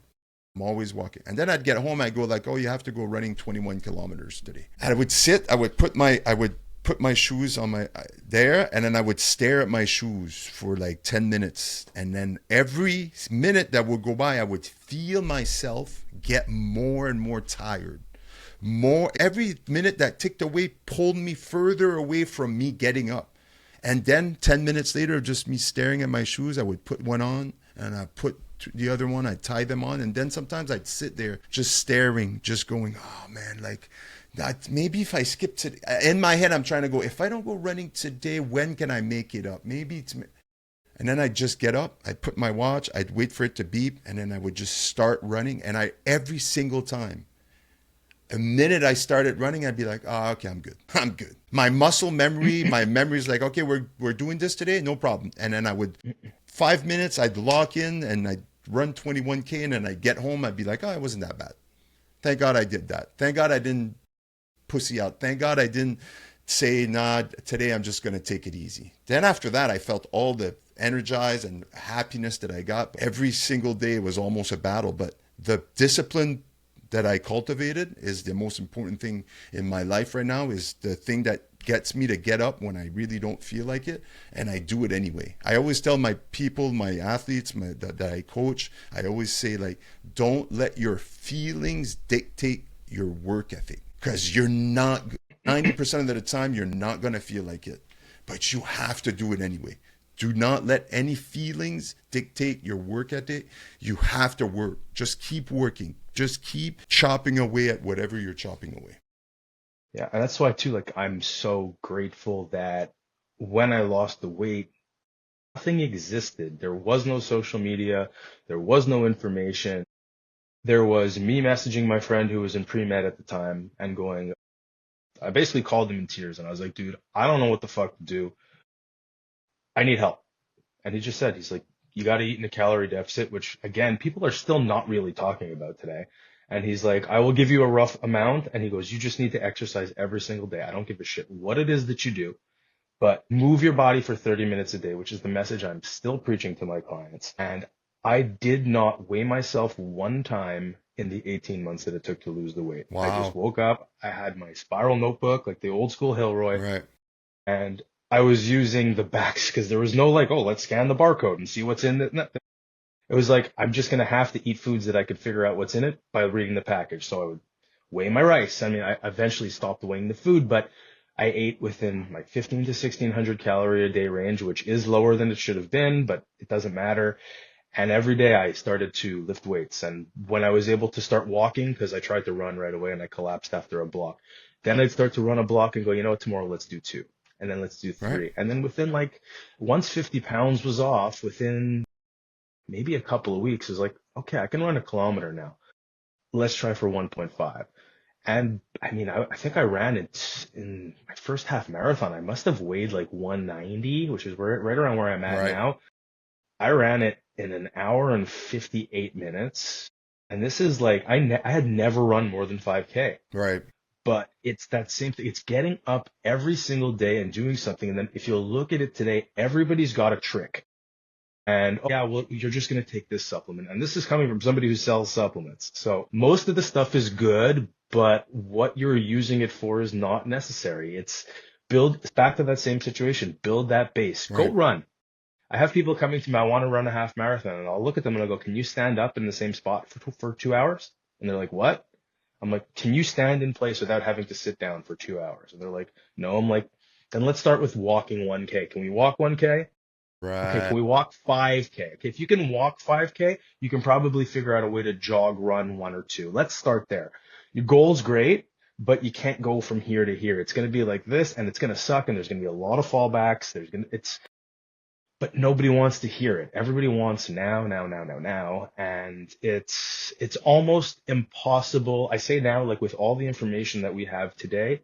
I'm always walking. And then I'd get home, I'd go like, oh, you have to go running 21 kilometers today. And I would sit, I would put my shoes on my there, and then I would stare at my shoes for like 10 minutes. And then every minute that would go by, I would feel myself get more and more tired. Every minute that ticked away pulled me further away from me getting up. And then 10 minutes later, just me staring at my shoes, I would put one on and I put the other one, I'd tie them on. And then sometimes I'd sit there just staring, just going, oh man, like that. Maybe if I skip today, in my head, I'm trying to go, if I don't go running today, when can I make it up? Maybe it's, and then I'd just get up, I'd put my watch, I'd wait for it to beep, and then I would just start running. And every single time, the minute I started running, I'd be like, oh, okay, I'm good. I'm good. My muscle memory, my memory's like, okay, we're doing this today, no problem. And then I would, 5 minutes, I'd lock in and I'd run 21K and then I'd get home, I'd be like, oh, it wasn't that bad. Thank God I did that. Thank God I didn't pussy out. Thank God I didn't say, nah, today I'm just going to take it easy. Then after that, I felt all the energized and happiness that I got. Every single day was almost a battle, but the discipline that I cultivated is the most important thing in my life right now, is the thing that gets me to get up when I really don't feel like it, and I do it anyway. I always tell my people, my athletes that I coach, I always say, like, don't let your feelings dictate your work ethic, because you're not, 90% of the time, you're not going to feel like it, but you have to do it anyway. Do not let any feelings dictate your work ethic. You have to work. Just keep working. Just keep chopping away at whatever you're chopping away. Yeah, and that's why too, like I'm so grateful that when I lost the weight, nothing existed. There was no social media, there was no information. There was me messaging my friend who was in pre-med at the time and going, I basically called him in tears and I was like, dude, I don't know what the fuck to do. I need help. And he just said, he's like, you got to eat in a calorie deficit, which again, people are still not really talking about today. And he's like, I will give you a rough amount. And he goes, you just need to exercise every single day. I don't give a shit what it is that you do, but move your body for 30 minutes a day, which is the message I'm still preaching to my clients. And I did not weigh myself one time in the 18 months that it took to lose the weight. I just Wow. woke up. I had my spiral notebook, like the old school Hilroy, Right. and I was using the backs because there was no like, oh, let's scan the barcode and see what's in it. No, it was like, I'm just going to have to eat foods that I could figure out what's in it by reading the package. So I would weigh my rice. I mean, I eventually stopped weighing the food, but I ate within like 15 to 1600 calorie a day range, which is lower than it should have been, but it doesn't matter. And every day I started to lift weights. And when I was able to start walking, because I tried to run right away and I collapsed after a block, then I'd start to run a block and go, you know what, tomorrow let's do two. And then let's do Right. three. And then within like, once 50 pounds was off, within maybe a couple of weeks, it was like, okay, I can run a kilometer now. Let's try for 1.5. And I mean, I think I ran it in my first half marathon. I must have weighed like 190, which is right around where I'm at Right. now. I ran it in an hour and 58 minutes. And this is like, I had never run more than 5K, Right. but it's that same thing. It's getting up every single day and doing something. And then if you look at it today, everybody's got a trick. And oh, yeah, well, you're just going to take this supplement. And this is coming from somebody who sells supplements. So most of the stuff is good, but what you're using it for is not necessary. It's back to that same situation. Build that base. Go Right. run. I have people coming to me, I want to run a half marathon, and I'll look at them and I'll go, can you stand up in the same spot for 2 hours? And they're like, what? I'm like, can you stand in place without having to sit down for 2 hours? And they're like, no. I'm like, then let's start with walking 1K. Can we walk 1K? Okay, Right. can we walk 5K? Okay, if you can walk 5K, you can probably figure out a way to jog, run one or two. Let's start there. Your goal's great, but you can't go from here to here. It's going to be like this, and it's going to suck, and there's going to be a lot of fallbacks. But nobody wants to hear it. Everybody wants now, now, now, now, now, and it's almost impossible. I say now, like with all the information that we have today,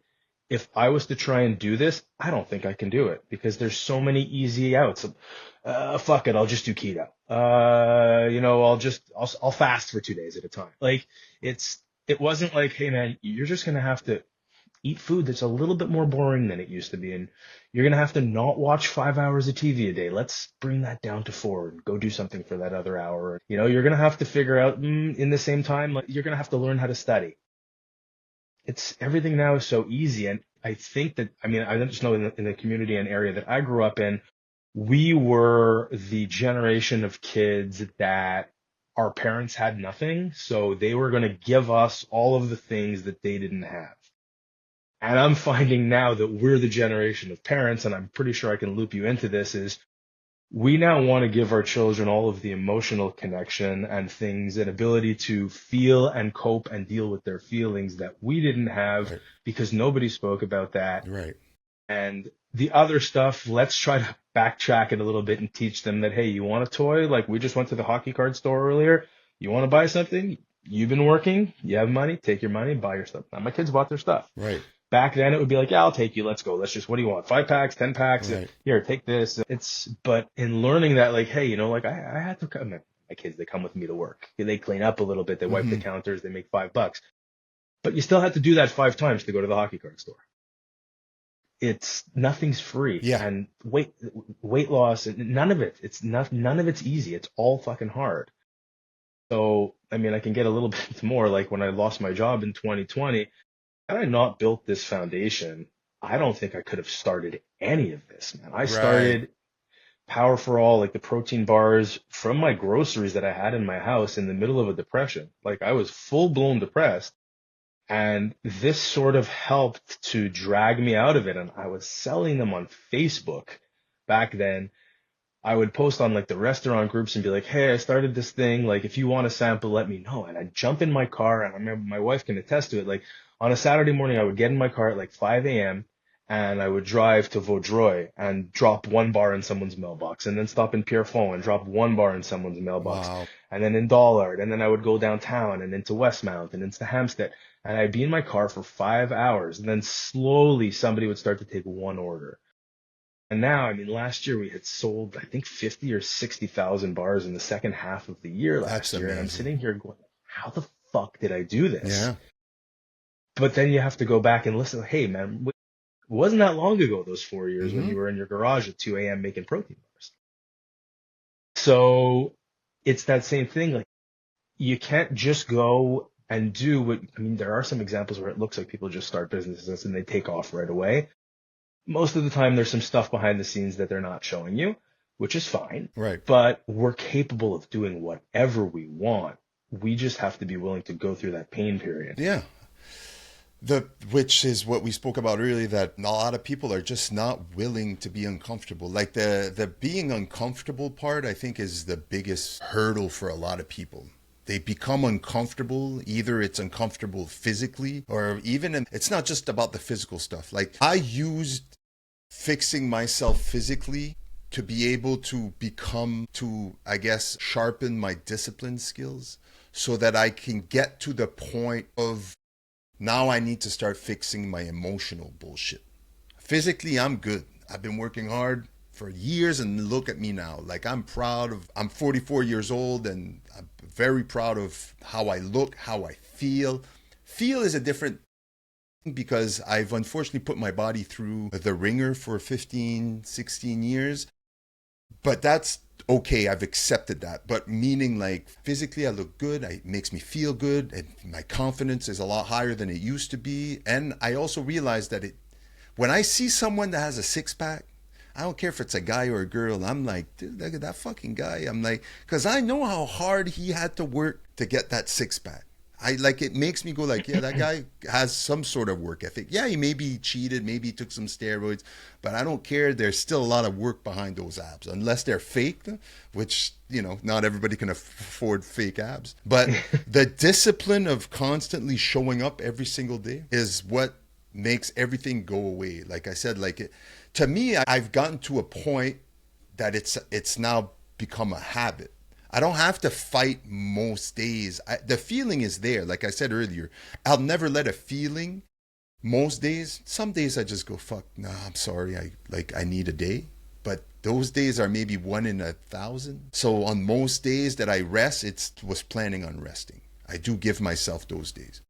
if I was to try and do this, I don't think I can do it because there's so many easy outs. Fuck it, I'll just do keto. I'll fast for 2 days at a time. Like it wasn't like, hey man, you're just gonna have to eat food that's a little bit more boring than it used to be, and you're gonna have to not watch 5 hours of TV a day. Let's bring that down to 4 and go do something for that other hour. You're gonna have to figure out in the same time, like you're gonna have to learn how to study. It's everything now is so easy. And I think that, I mean, I just know in the community and area that I grew up in, we were the generation of kids that our parents had nothing. So they were going to give us all of the things that they didn't have. And I'm finding now that we're the generation of parents, and I'm pretty sure I can loop you into this, is we now want to give our children all of the emotional connection and things and ability to feel and cope and deal with their feelings that we didn't have Right. because nobody spoke about that. Right. And the other stuff, let's try to backtrack it a little bit and teach them that, hey, you want a toy? Like we just went to the hockey card store earlier. You want to buy something? You've been working. You have money. Take your money. Buy your stuff. Now my kids bought their stuff. Right. Back then it would be like, yeah, I'll take you. Let's go. Let's just, what do you want? 5 packs, 10 packs? Right. Here, take this. But in learning that, like, hey, like I had to come, my kids, they come with me to work. They clean up a little bit. They wipe the Hmm. counters. They make $5, but you still had to do that 5 times to go to the hockey card store. Nothing's free, Yeah. and weight loss, none of it. None of it's easy. It's all fucking hard. So, I mean, I can get a little bit more like when I lost my job in 2020. Had I not built this foundation, I don't think I could have started any of this, man. I Right. started Power for All, like the protein bars from my groceries that I had in my house in the middle of a depression. Like I was full blown depressed, and this sort of helped to drag me out of it. And I was selling them on Facebook back then. I would post on like the restaurant groups and be like, hey, I started this thing. Like, if you want a sample, let me know. And I'd jump in my car, and I remember my wife can attest to it. Like on a Saturday morning, I would get in my car at like 5 a.m. and I would drive to Vaudreuil and drop 1 bar in someone's mailbox, and then stop in Pierrefonds and drop 1 bar in someone's mailbox, Wow. and then in Dollard. And then I would go downtown and into Westmount and into Hampstead. And I'd be in my car for 5 hours. And then slowly somebody would start to take one order. And now, I mean, last year we had sold, I think, 50 or 60,000 bars in the second half of the year That's last year. And I'm amazing. sitting here going, how the fuck did I do this? Yeah. But then you have to go back and listen. Hey, man, it wasn't that long ago, those 4 years when Mm-hmm. you were in your garage at 2 a.m. making protein bars. So it's that same thing. Like, you can't just go and do what, I mean, there are some examples where it looks like people just start businesses and they take off right away. Most of the time, there's some stuff behind the scenes that they're not showing you, which is fine. Right. But we're capable of doing whatever we want. We just have to be willing to go through that pain period. Yeah. Which is what we spoke about earlier, that a lot of people are just not willing to be uncomfortable. Like the being uncomfortable part, I think, is the biggest hurdle for a lot of people. They become uncomfortable. Either it's uncomfortable physically, or even it's not just about the physical stuff. Like, I used fixing myself physically to be able to I guess, sharpen my discipline skills so that I can get to the point of now I need to start fixing my emotional bullshit. Physically, I'm good. I've been working hard for years, and look at me now. Like, I'm 44 years old, and I'm very proud of how I look, how I feel. Feel is a different thing because I've unfortunately put my body through the ringer for 15, 16 years. But that's okay. I've accepted that. But meaning, like, physically, I look good. It makes me feel good. And my confidence is a lot higher than it used to be. And I also realized that when I see someone that has a six pack, I don't care if it's a guy or a girl. I'm like, dude, look at that fucking guy. I'm like, because I know how hard he had to work to get that six pack. It makes me go like, yeah, that guy has some sort of work ethic. Yeah, he maybe cheated, maybe he took some steroids, but I don't care. There's still a lot of work behind those abs, unless they're fake, which, not everybody can afford fake abs. But the discipline of constantly showing up every single day is what makes everything go away. Like I said, to me, I've gotten to a point that it's now become a habit. I don't have to fight most days. The feeling is there. Like I said earlier, I'll never let a feeling most days. Some days I just go, fuck, nah, I'm sorry. I need a day. But those days are maybe 1 in 1,000. So on most days that I rest, was planning on resting. I do give myself those days.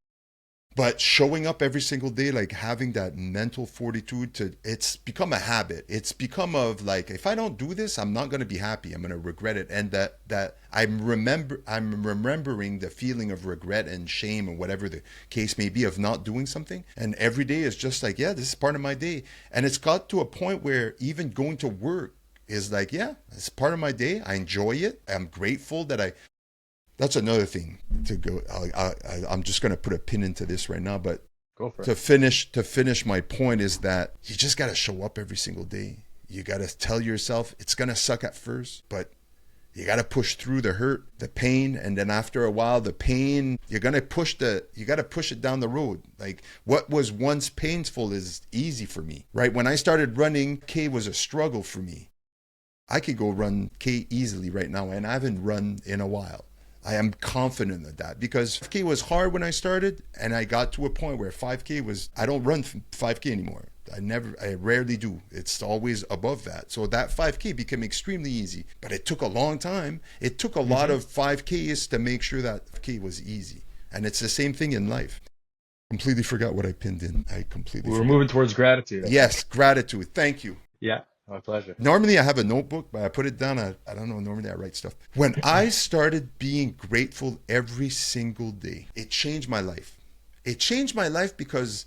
But showing up every single day, like having that mental fortitude it's become a habit. It's become of like, if I don't do this, I'm not going to be happy. I'm going to regret it. And that I'm remembering the feeling of regret and shame and whatever the case may be of not doing something. And every day is just like, yeah, this is part of my day. And it's got to a point where even going to work is like, yeah, it's part of my day. I enjoy it. I'm grateful that's another thing to go. I'm just going to put a pin into this right now, but Go for to it. finish my point is that you just got to show up every single day. You got to tell yourself it's going to suck at first, but you got to push through the hurt, the pain, and then after a while, the pain, you got to push it down the road. Like, what was once painful is easy for me, right? When I started running, K was a struggle for me. I could go run K easily right now, and I haven't run in a while. I am confident of that because 5K was hard when I started, and I got to a point where 5K I don't run 5K anymore. I rarely do. It's always above that. So that 5K became extremely easy, but it took a long time. It took a lot of 5Ks to make sure that 5K was easy. And it's the same thing in life. Completely forgot what I pinned in. I completely We were forgot. moving towards gratitude. Yes, gratitude. Thank you. Yeah, my pleasure. Normally I have a notebook, but I put it down. I don't know. Normally I write stuff. When I started being grateful every single day, it changed my life. It changed my life because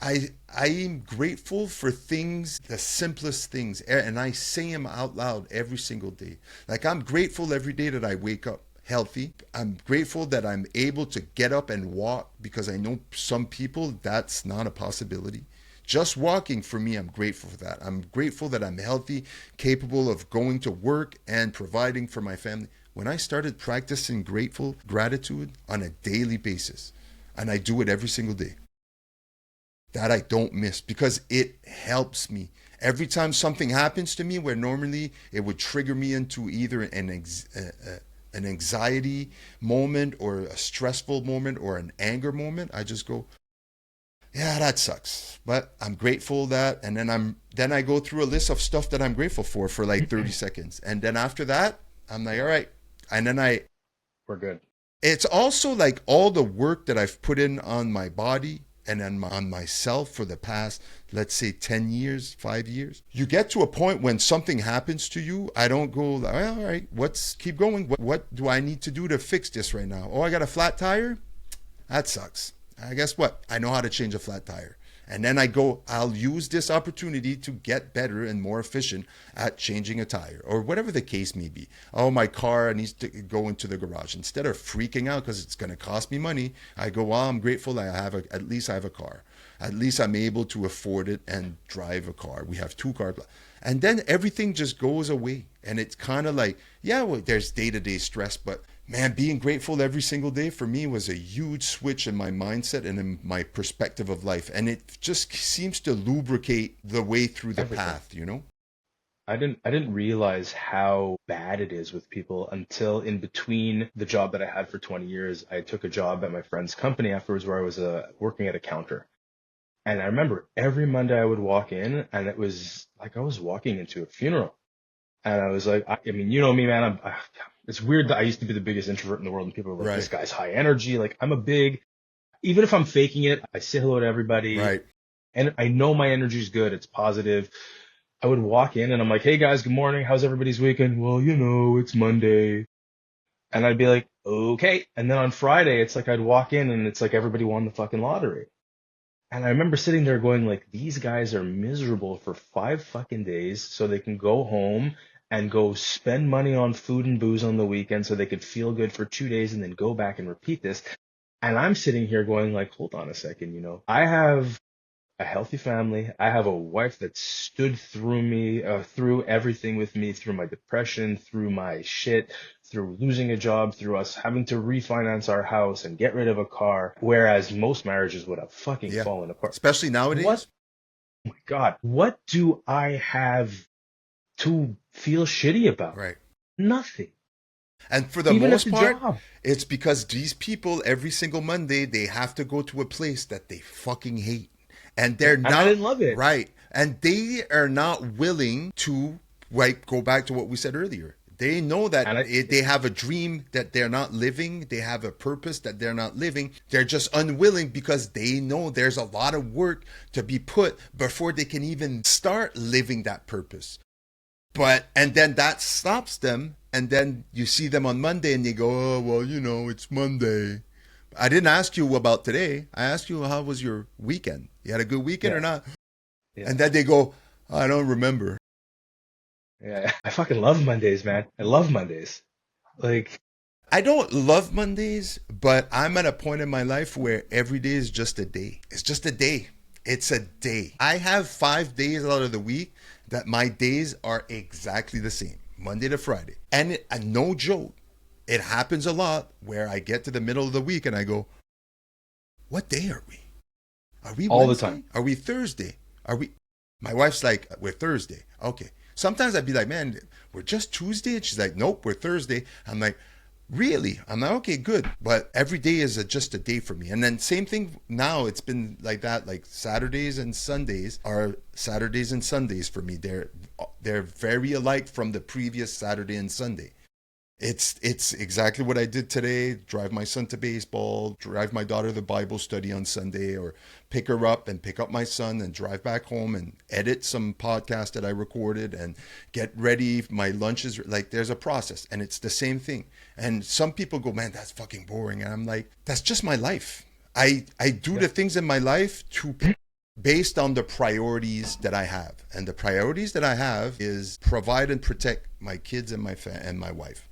I am grateful for things, the simplest things, and I say them out loud every single day. Like, I'm grateful every day that I wake up healthy. I'm grateful that I'm able to get up and walk because I know some people that's not a possibility. Just walking for me, I'm grateful for that. I'm grateful that I'm healthy, capable of going to work and providing for my family. When I started practicing gratitude on a daily basis, and I do it every single day, that I don't miss because it helps me. Every time something happens to me where normally it would trigger me into either an anxiety moment or a stressful moment or an anger moment, I just go, Yeah, that sucks. But I'm grateful that, and then I go through a list of stuff that I'm grateful for like 30 seconds. And then after that, I'm like, all right. And then We're good. it's also like all the work that I've put in on my body and on myself for the past, let's say 10 years, 5 years. You get to a point when something happens to you, I don't go, well, all right, keep going. What do I need to do to fix this right now? Oh, I got a flat tire? That sucks. I guess what? I know how to change a flat tire. And then I'll use this opportunity to get better and more efficient at changing a tire or whatever the case may be. Oh, my car needs to go into the garage. Instead of freaking out because it's going to cost me money, I go, well, I'm grateful that at least I have a car. At least I'm able to afford it and drive a car. We have 2 cars. And then everything just goes away. And it's kind of like, yeah, well, there's day-to-day stress, but man, being grateful every single day for me was a huge switch in my mindset and in my perspective of life. And it just seems to lubricate the way through the Everything. path, you know? I didn't realize how bad it is with people until in between the job that I had for 20 years, I took a job at my friend's company afterwards where I was working at a counter. And I remember every Monday I would walk in and it was like I was walking into a funeral. And I was like, I mean, you know me, man. It's weird that I used to be the biggest introvert in the world and people are like, this Right, guy's high energy. Like even if I'm faking it, I say hello to everybody right. and I know my energy is good. It's positive. I would walk in and I'm like, hey guys, good morning. How's everybody's weekend? Well, it's Monday. And I'd be like, okay. And then on Friday, it's like I'd walk in and it's like everybody won the fucking lottery. And I remember sitting there going like, these guys are miserable for 5 fucking days so they can go home and go spend money on food and booze on the weekend so they could feel good for 2 days and then go back and repeat this. And I'm sitting here going like, hold on a second, I have a healthy family. I have a wife that stood through me, through everything with me, through my depression, through my shit, through losing a job, through us having to refinance our house and get rid of a car, whereas most marriages would have fucking Yeah. fallen apart. Especially What, nowadays. oh my God, what do I have to feel shitty about? Right. Nothing. And for the Even at most the part, job. it's because these people every single Monday, they have to go to a place that they fucking hate. And they're And I not didn't love it. right. And they are not willing to, right, go back to what we said earlier. They know that And I, they have a dream that they're not living. They have a purpose that they're not living. They're just unwilling because they know there's a lot of work to be put before they can even start living that purpose. And then that stops them. And then you see them on Monday and they go, oh, well, it's Monday. I didn't ask you about today. I asked you, how was your weekend? You had a good weekend or yeah, not? yeah, And then they go, I don't remember. yeah. I fucking love Mondays, man. I love Mondays. Like, I don't love Mondays, but I'm at a point in my life where every day is just a day. It's just a day. It's a day. I have 5 days out of the week that my days are exactly the same, Monday to Friday. And no joke, it happens a lot where I get to the middle of the week and I go, what day are we? Are we all the time. Wednesday? Are we Thursday? Are we? My wife's like, we're Thursday. Okay. Sometimes I'd be like, man, we're just Tuesday. And she's like, nope, we're Thursday. I'm like, really? I'm like, okay, good. But every day is just a day for me. And then same thing now. It's been like that. Like Saturdays and Sundays are Saturdays and Sundays for me. They're very alike from the previous Saturday and Sunday. It's exactly what I did today. Drive my son to baseball, drive my daughter to Bible study on Sunday, or pick her up and pick up my son and drive back home and edit some podcast that I recorded and get ready. My lunch is like, there's a process, and it's the same thing. And some people go, man, that's fucking boring. And I'm like, that's just my life. I do Yeah. the things in my life based on the priorities that I have. And the priorities that I have is provide and protect my kids and and my wife.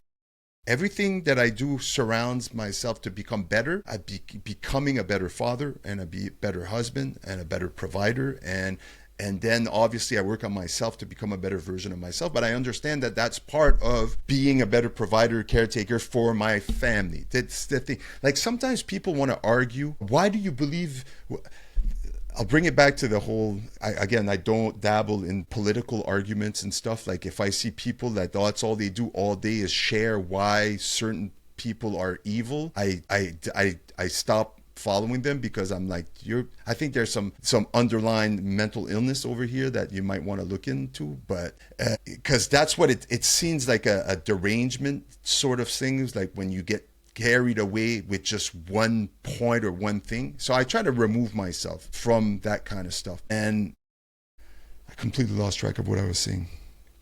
Everything that I do surrounds myself to become better. Becoming a better father and a better husband and a better provider. And then obviously I work on myself to become a better version of myself. But I understand that that's part of being a better provider, caretaker for my family. That's the thing. Like sometimes people want to argue. Why do you believe... I'll bring it back to the whole, I don't dabble in political arguments and stuff. Like if I see people that that's all they do all day is share why certain people are evil, I stop following them because I'm like, I think there's some underlying mental illness over here that you might want to look into, but because that's what it seems like a derangement sort of things, like when you get carried away with just one point or one thing. So I try to remove myself from that kind of stuff. And I completely lost track of what I was saying.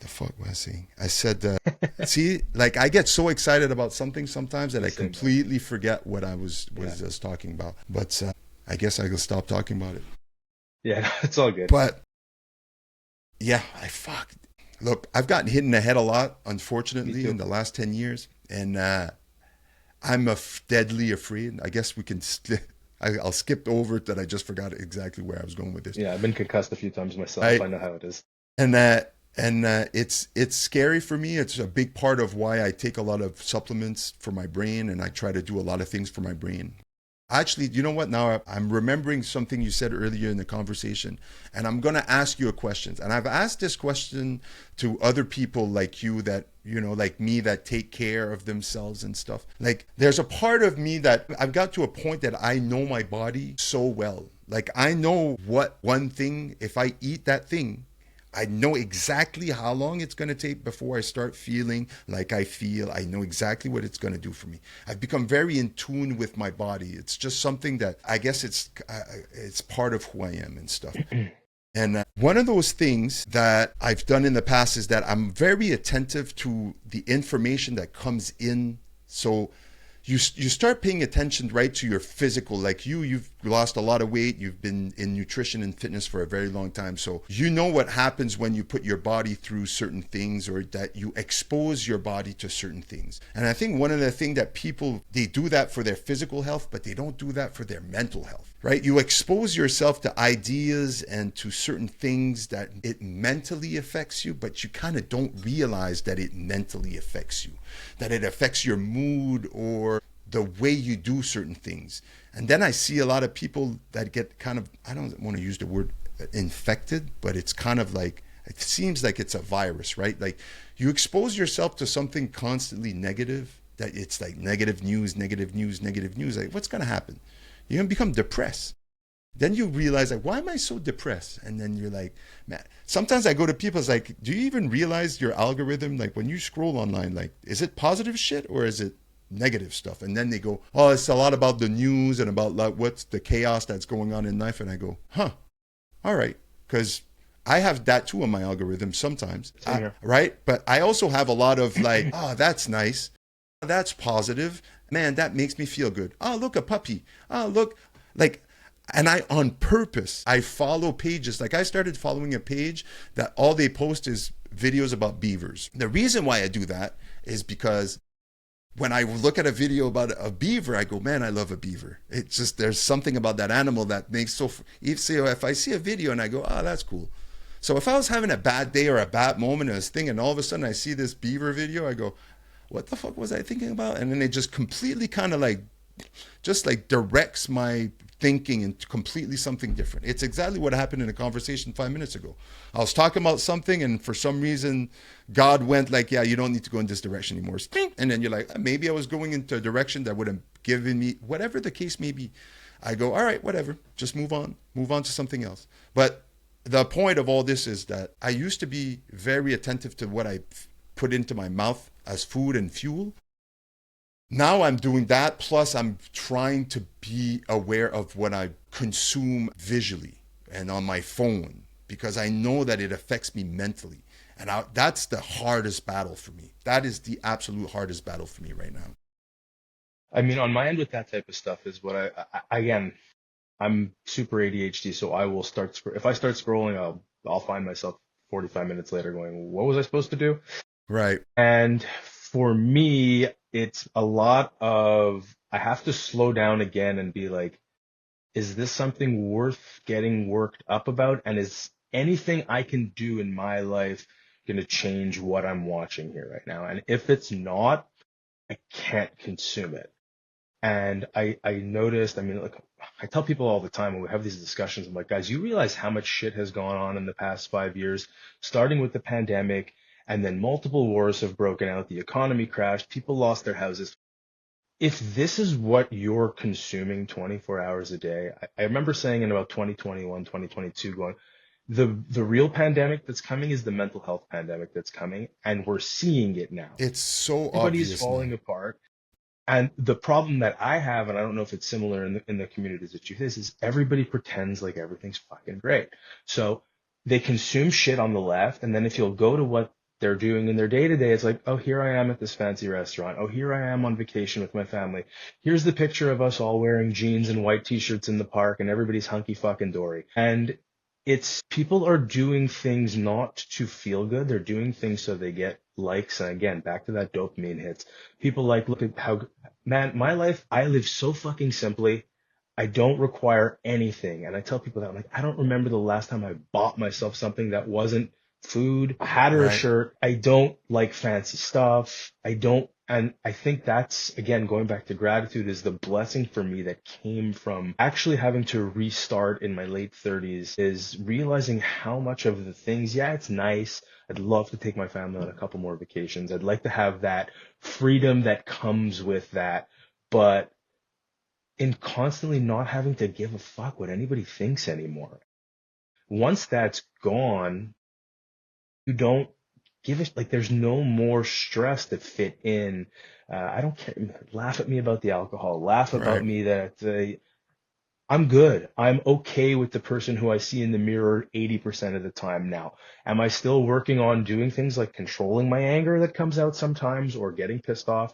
The fuck was I saying? I said, see, like I get so excited about something sometimes that I completely forget what I was just talking about. But I guess I will stop talking about it. Yeah, it's all good. But yeah, Look, I've gotten hit in the head a lot, unfortunately, in the last 10 years. And I'm deadly afraid. I guess we can. I'll skip over it that I just forgot exactly where I was going with this. Yeah, I've been concussed a few times myself. I know how it is. And it's scary for me. It's a big part of why I take a lot of supplements for my brain, and I try to do a lot of things for my brain. Actually, you know what? Now I'm remembering something you said earlier in the conversation, and I'm going to ask you a question. And I've asked this question to other people like you that, like me, that take care of themselves and stuff. Like, there's a part of me that I've got to a point that I know my body so well. Like, I know what one thing, if I eat that thing, I know exactly how long it's going to take before I start feeling like I feel. I know exactly what it's going to do for me. I've become very in tune with my body. It's just something that I guess it's part of who I am and stuff. And one of those things that I've done in the past is that I'm very attentive to the information that comes in. So you start paying attention right to your physical, like you've lost a lot of weight. You've been in nutrition and fitness for a very long time. So you know what happens when you put your body through certain things, or that you expose your body to certain things. And I think one of the things that people, they do that for their physical health, but they don't do that for their mental health, right? You expose yourself to ideas and to certain things that it mentally affects you, but you kind of don't realize that it mentally affects you, that it affects your mood or the way you do certain things. And then I see a lot of people that get kind of, I don't want to use the word infected, but it's kind of like, it seems like it's a virus, right? Like you expose yourself to something constantly negative, that it's like negative news, negative news, negative news. Like, what's going to happen? You're going to become depressed. Then you realize, like, why am I so depressed? And then you're like, man, sometimes I go to people, it's like, do you even realize your algorithm? Like when you scroll online, like, is it positive shit or is it negative stuff? And then they go, oh, it's a lot about the news and about like what's the chaos that's going on in life. And I go, huh, all right. Because I have that too on my algorithm sometimes, right? But I also have a lot of like, oh, that's nice. That's positive. Man, that makes me feel good. Oh, look, a puppy. Oh, look, like, and I, on purpose, I follow pages. Like I started following a page that all they post is videos about beavers. The reason why I do that is because when I look at a video about a beaver, I go, man, I love a beaver. It's just, there's something about that animal that makes so, if I see a video and I go, oh, that's cool. So if I was having a bad day or a bad moment or this thing, and all of a sudden I see this beaver video, I go, what the fuck was I thinking about? And then it just completely kind of like, just like directs my thinking into completely something different. It's exactly what happened in a conversation 5 minutes ago. I was talking about something and for some reason, God went like, yeah, you don't need to go in this direction anymore. And then you're like, maybe I was going into a direction that would have given me, whatever the case may be. I go, all right, whatever, just move on to something else. But the point of all this is that I used to be very attentive to what I put into my mouth as food and fuel. Now I'm doing that, plus I'm trying to be aware of what I consume visually and on my phone, because I know that it affects me mentally. And that's the hardest battle for me. That is the absolute hardest battle for me right now. I mean, on my end with that type of stuff is what again, I'm super ADHD, so I will if I start scrolling, I'll find myself 45 minutes later going, what was I supposed to do? Right. And for me, it's a lot of, I have to slow down again and be like, is this something worth getting worked up about? And is anything I can do in my life going to change what I'm watching here right now? And if it's not, I can't consume it. And I noticed, I mean, look, I tell people all the time when we have these discussions, I'm like, guys, you realize how much shit has gone on in the past 5 years, starting with the pandemic, and then multiple wars have broken out. The economy crashed. People lost their houses. if this is what you're consuming 24 hours a day, I remember saying in about 2021, 2022, going, the real pandemic that's coming is the mental health pandemic that's coming, and we're seeing it now. It's so Everybody's obvious falling now. apart. And the problem that I have, and I don't know if it's similar in the communities that you face, is everybody pretends like everything's fucking great. So they consume shit on the left, and then if you'll go to what they're doing in their day to day, it's like, oh, here I am at this fancy restaurant. Oh, here I am on vacation with my family. Here's the picture of us all wearing jeans and white t-shirts in the park, and everybody's hunky fucking dory. And it's people are doing things not to feel good. They're doing things so they get likes. And again, back to that dopamine hits. People like, look at how, man, my life, I live so fucking simply. I don't require anything. And I tell people that I'm like, I don't remember the last time I bought myself something that wasn't food, a hat or a Right. shirt. I don't like fancy stuff. I don't, and I think that's, again, going back to gratitude, is the blessing for me that came from actually having to restart in my late 30s, is realizing how much of the things, yeah, it's nice. I'd love to take my family on a couple more vacations. I'd like to have that freedom that comes with that. But in constantly not having to give a fuck what anybody thinks anymore. Once that's gone, you don't give it, like, there's no more stress to fit in. I don't care. Laugh at me about the alcohol. Laugh about Right. me that I'm good. I'm okay with the person who I see in the mirror 80% of the time now. Am I still working on doing things like controlling my anger that comes out sometimes, or getting pissed off?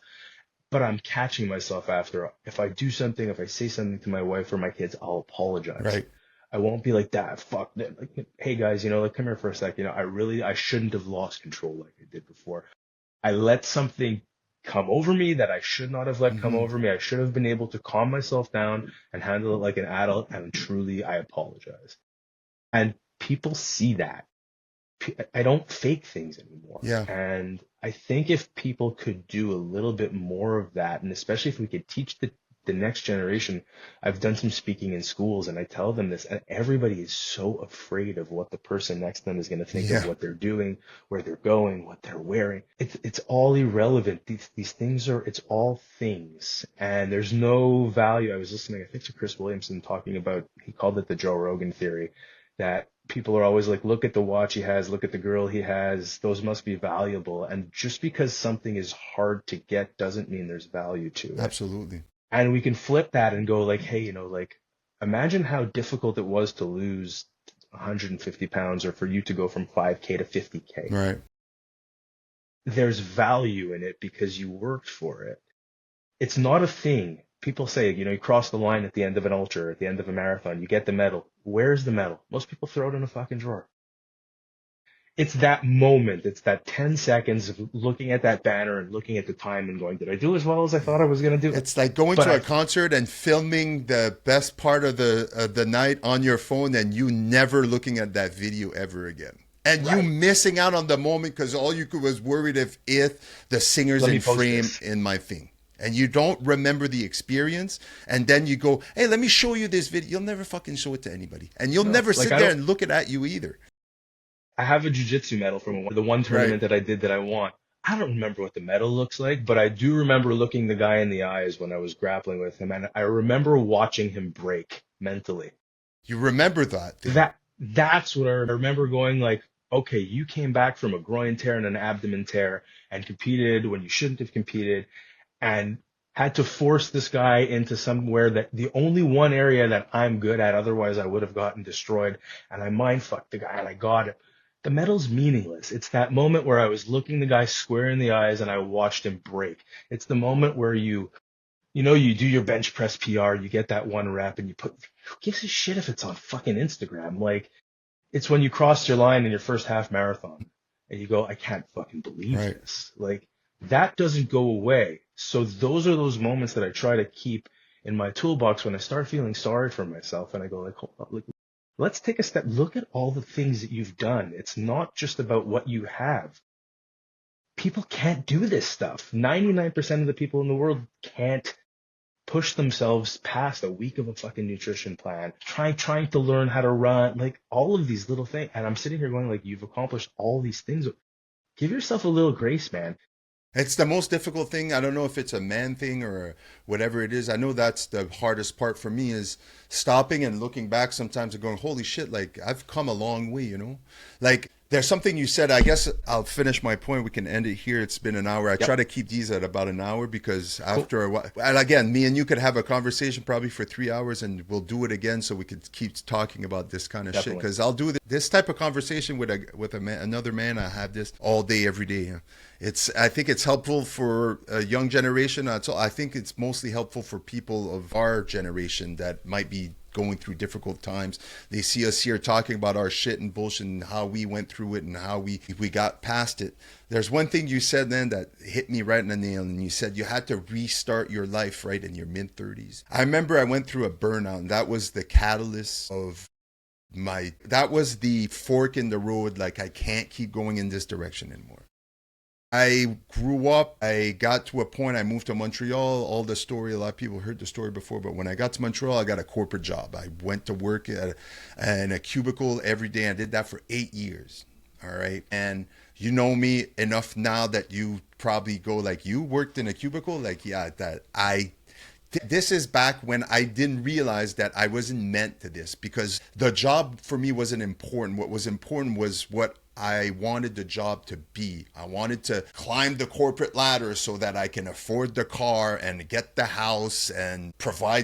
But I'm catching myself after. If I do something, if I say something to my wife or my kids, I'll apologize. Right. I won't be like that. Fuck that. Like, hey guys, like, come here for a sec. I shouldn't have lost control like I did before. I let something come over me that I should not have let come Hmm. over me. I should have been able to calm myself down and handle it like an adult. And truly, I apologize. And people see that. I don't fake things anymore. Yeah. And I think if people could do a little bit more of that, and especially if we could teach the next generation. I've done some speaking in schools, and I tell them this, and everybody is so afraid of what the person next to them is going to think of Yeah. what they're doing, where they're going, what they're wearing. It's all irrelevant. These things are, it's all things, and there's no value. I was listening, I think, to Chris Williamson talking about, he called it the Joe Rogan theory, that people are always like, look at the watch he has, look at the girl he has, those must be valuable. And just because something is hard to get doesn't mean there's value to it. Absolutely. And we can flip that and go like, hey, like, imagine how difficult it was to lose 150 pounds, or for you to go from 5K to 50K. Right. There's value in it because you worked for it. It's not a thing. People say, you cross the line at the end of an ultra, at the end of a marathon, you get the medal. Where's the medal? Most people throw it in a fucking drawer. It's that moment. It's that 10 seconds of looking at that banner and looking at the time and going, did I do as well as I thought I was going to do? It's like going But to a concert and filming the best part of the night on your phone, and you never looking at that video ever again. And you right. missing out on the moment because all you could was worried if the singer's Let in me post frame this. in my thing. And you don't remember the experience. And then you go, hey, let me show you this video. You'll never fucking show it to anybody. And you'll No, never like, sit there and look at you either. I have a jiu-jitsu medal from the one Right. tournament that I did that I won. I don't remember what the medal looks like, but I do remember looking the guy in the eyes when I was grappling with him, and I remember watching him break mentally. You remember that thing. That's what I remember, going like, okay, you came back from a groin tear and an abdomen tear and competed when you shouldn't have competed, and had to force this guy into somewhere that the only one area that I'm good at, otherwise I would have gotten destroyed, and I mind fucked the guy and I got it. The medal's meaningless. It's that moment where I was looking the guy square in the eyes and I watched him break. It's the moment where you do your bench press PR, you get that one rep and who gives a shit if it's on fucking Instagram? Like, it's when you cross your line in your first half marathon and you go, I can't fucking believe Right. this. Like, that doesn't go away. So those are those moments that I try to keep in my toolbox when I start feeling sorry for myself, and I go like, hold on, like, let's take a step. Look at all the things that you've done. It's not just about what you have. People can't do this stuff. 99% of the people in the world can't push themselves past a week of a fucking nutrition plan, trying to learn how to run, like, all of these little things. And I'm sitting here going like, you've accomplished all these things. Give yourself a little grace, man. It's the most difficult thing. I don't know if it's a man thing or whatever it is. I know that's the hardest part for me is stopping and looking back sometimes and going, holy shit, like I've come a long way, you know? Like there's something you said. I guess I'll finish my point. We can end it here. It's been an hour. I try Yep. to keep these at about an hour because Cool. after a while, and again, me and you could have a conversation probably for 3 hours and we'll do it again so we could keep talking about this kind of shit. Definitely. Because I'll do this type of conversation with a man, another man. I have this all day, every day. I think it's helpful for a young generation. I think it's mostly helpful for people of our generation that might be going through difficult times. They see us here talking about our shit and bullshit and how we went through it and how we got past it. There's one thing you said then that hit me right in the nail, and you said you had to restart your life right in your mid 30s. I remember I went through a burnout, and that was the catalyst of that was the fork in the road. Like I can't keep going in this direction anymore. I grew up, I got to a point, I moved to Montreal, all the story, a lot of people heard the story before, but when I got to Montreal, I got a corporate job. I went to work in a cubicle every day. I did that for 8 years. All right. And you know me enough now that you probably go like, you worked in a cubicle? Like, yeah, this is back when I didn't realize that I wasn't meant to this because the job for me wasn't important. What was important was what I wanted the job to be. I wanted to climb the corporate ladder so that I can afford the car and get the house and